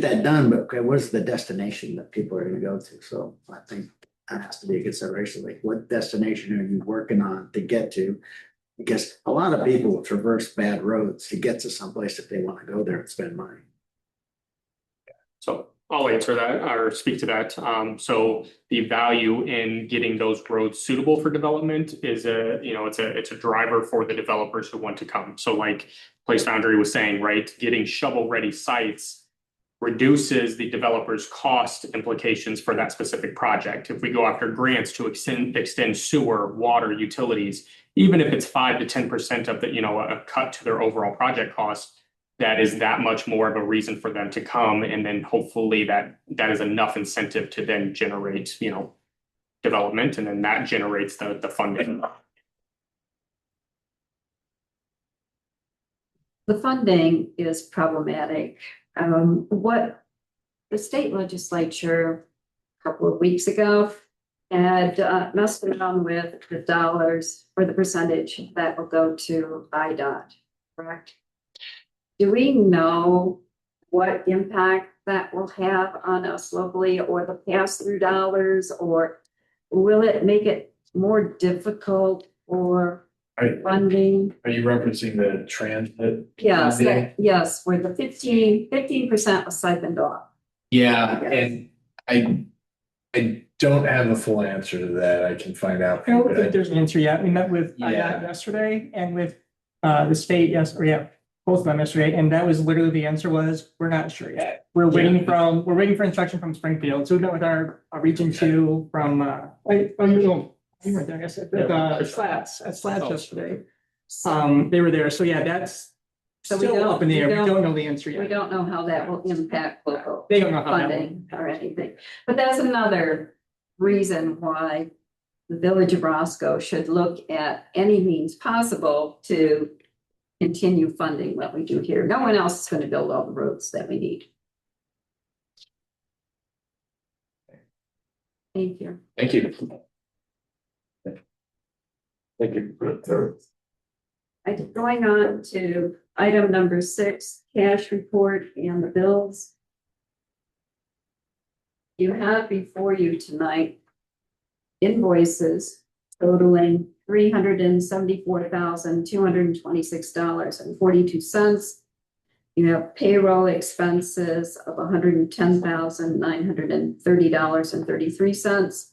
that done, but okay, what's the destination that people are gonna go to? So I think that has to be a consideration, like what destination are you working on to get to? Because a lot of people will traverse bad roads to get to someplace if they want to go there and spend money. So I'll answer that or speak to that. So the value in getting those roads suitable for development is it's a driver for the developers who want to come. So like Place Foundry was saying, right, getting shovel-ready sites reduces the developer's cost implications for that specific project. If we go after grants to extend sewer, water, utilities, even if it's 5 to 10% of the, a cut to their overall project cost, that is that much more of a reason for them to come. And then hopefully that is enough incentive to then generate, development, and then that generates the funding. The funding is problematic. What the state legislature a couple of weeks ago had messed around with the dollars or the percentage that will go to IDOT, correct? Do we know what impact that will have on us locally, or the pass-through dollars, or will it make it more difficult for funding? Are you referencing the transit? Yes, funding? yes, where the 15% was siphoned off. Yeah, Yes. and I don't have a full answer to that. I can find out. I don't think there's an answer yet. We met with Yeah. yesterday and with the state, both of them yesterday, and that was literally the answer was, we're not sure yet. We're waiting for instruction from Springfield. So we met with our region 2 from you were there, I guess, at Slats yesterday. They were there. So that's So we still don't- up in the we air. We don't- don't know the answer We yet. don't know how that will impact local They don't know how that will. funding or anything. But that's another reason why the village of Roscoe should look at any means possible to continue funding what we do here. No one else is going to build all the roads that we need. Thank you. Thank you. Thank you. Going on to item number 6, cash report and the bills. You have before you tonight invoices totaling $374,226.42. You have payroll expenses of $110,930.33.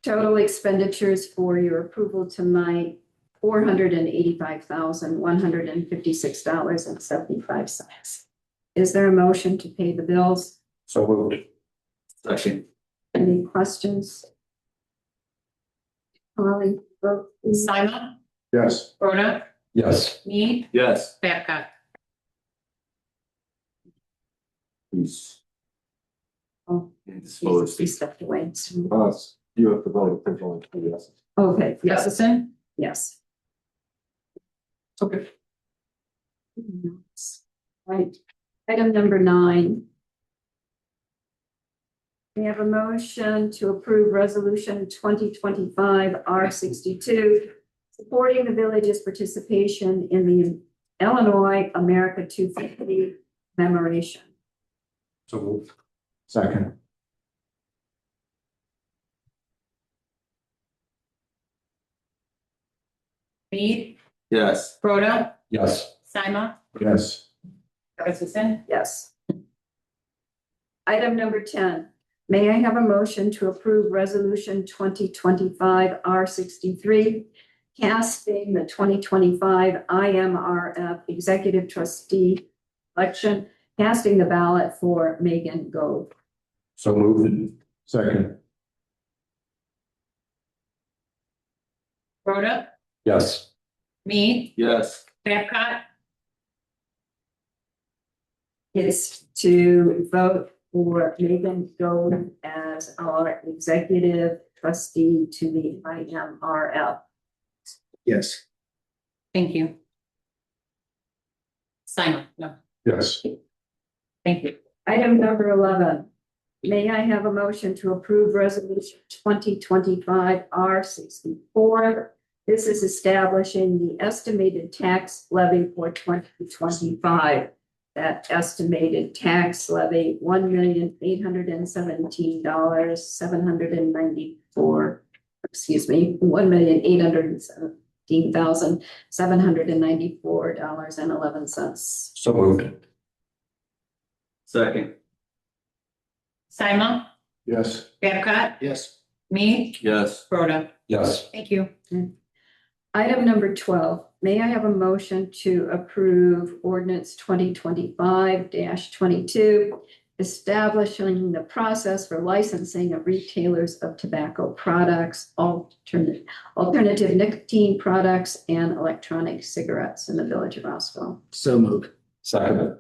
Total expenditures for your approval tonight, $485,156.75. Is there a motion to pay the bills? So moved. Second. Any questions? Holly, vote please. Simon, Yes. Rhoda, Yes. Mead, Yes. Babcock. He's Oh, indisposed. he stepped away. You have to vote officially. Yes. Okay, yes, Jefferson, yes. Okay. Right. Item number 9. We have a motion to approve resolution 2025 R62, supporting the village's participation in the Illinois America 250 commemoration. So moved. Second. Mead, Yes. Rhoda, Yes. Simon, Yes. Jefferson, Yes. Item number 10, may I have a motion to approve resolution 2025 R63, casting the 2025 IMRF Executive Trustee election, casting the ballot for Megan Gove. So moved. Second. Rhoda, Yes. Mead, Yes. Babcock, Is to vote for Megan Gove as our executive trustee to the IMRF. Yes. thank you. Simon, no, Yes. thank you. Item number 11, may I have a motion to approve resolution 2025 R64? This is establishing the estimated tax levy for 2025. That estimated tax levy, $1,817,794, $1,817,794.11. So moved. Second. Simon, Yes. Babcock, Yes. Mead, Yes. Rhoda, Yes. thank you. Item number 12, may I have a motion to approve ordinance 2025-22, establishing the process for licensing of retailers of tobacco products, alternative nicotine products, and electronic cigarettes in the village of Roscoe. So moved. Second.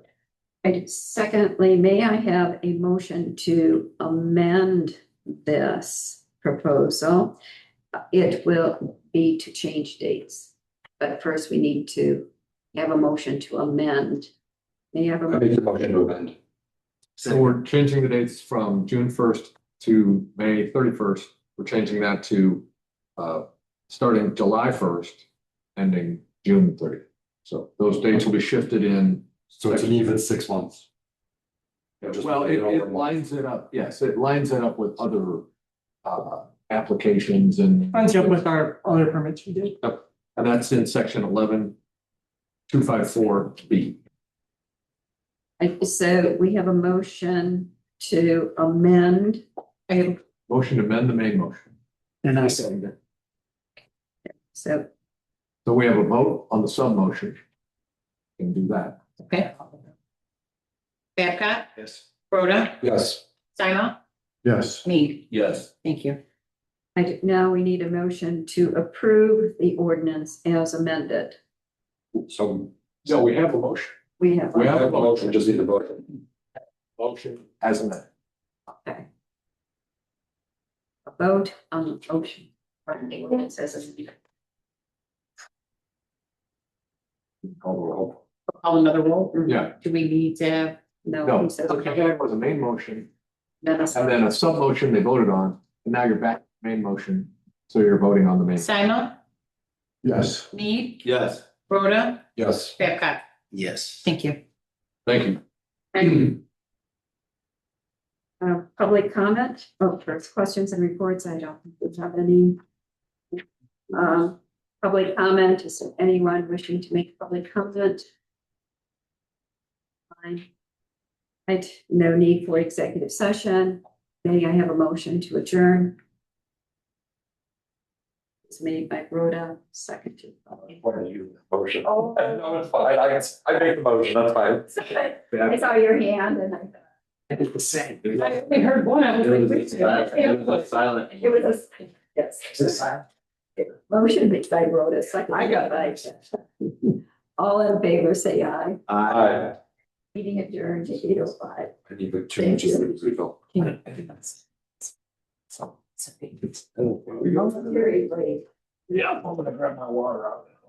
And secondly, may I have a motion to amend this proposal? It will be to change dates, but first we need to have a motion to amend. May I have a I make the motion to amend. So we're changing the dates from June 1st to May 31st. We're changing that to starting July 1st, ending June 30th. So those dates will be shifted in. So it's an even 6 months. Yeah, just Well, make it over a it month. lines it up. Yes, it lines it up with other applications and. Lines up with our other permits we did. And that's in section 11-254B. So we have a motion to amend. Motion to amend the main motion. And I second it. So So we have a vote on the sub motion. Can do that. Okay. Babcock, Yes. Rhoda, Yes. Simon, Yes. Mead, Yes. thank you. now we need a motion to approve the ordinance as amended. So So we have a motion. We have. We I have have a motion, just need to vote. Motion as amended. Okay. A vote on the motion. From the ordinance as amended. Call the roll. Call another roll. Yeah. Do we need to? No. No, he says what you had was a main motion then a- and then a sub motion they voted on, and now you're back to the main motion. So you're voting on the main. Simon, Yes. Need, Yes. Rhoda, Yes. Babcock. Yes. Thank you. Thank you. Public comment, first questions and reports, I don't think we have any. Public comment, is there anyone wishing to make public comment? Fine. Right, no need for executive session. May I have a motion to adjourn? It's made by Rhoda, seconded by. Motion. No, it's fine. I make the motion, that's fine. I saw your hand and I thought. It's the same. I only heard one, I was like, It wait was a minute. silent. It was a, yes. Motion made by Rhoda, seconded by. All in favor, say aye. Aye. Meeting adjourned to 8:05. I need the Thank you. changes. Very great. Yeah, I'm gonna grab my water out.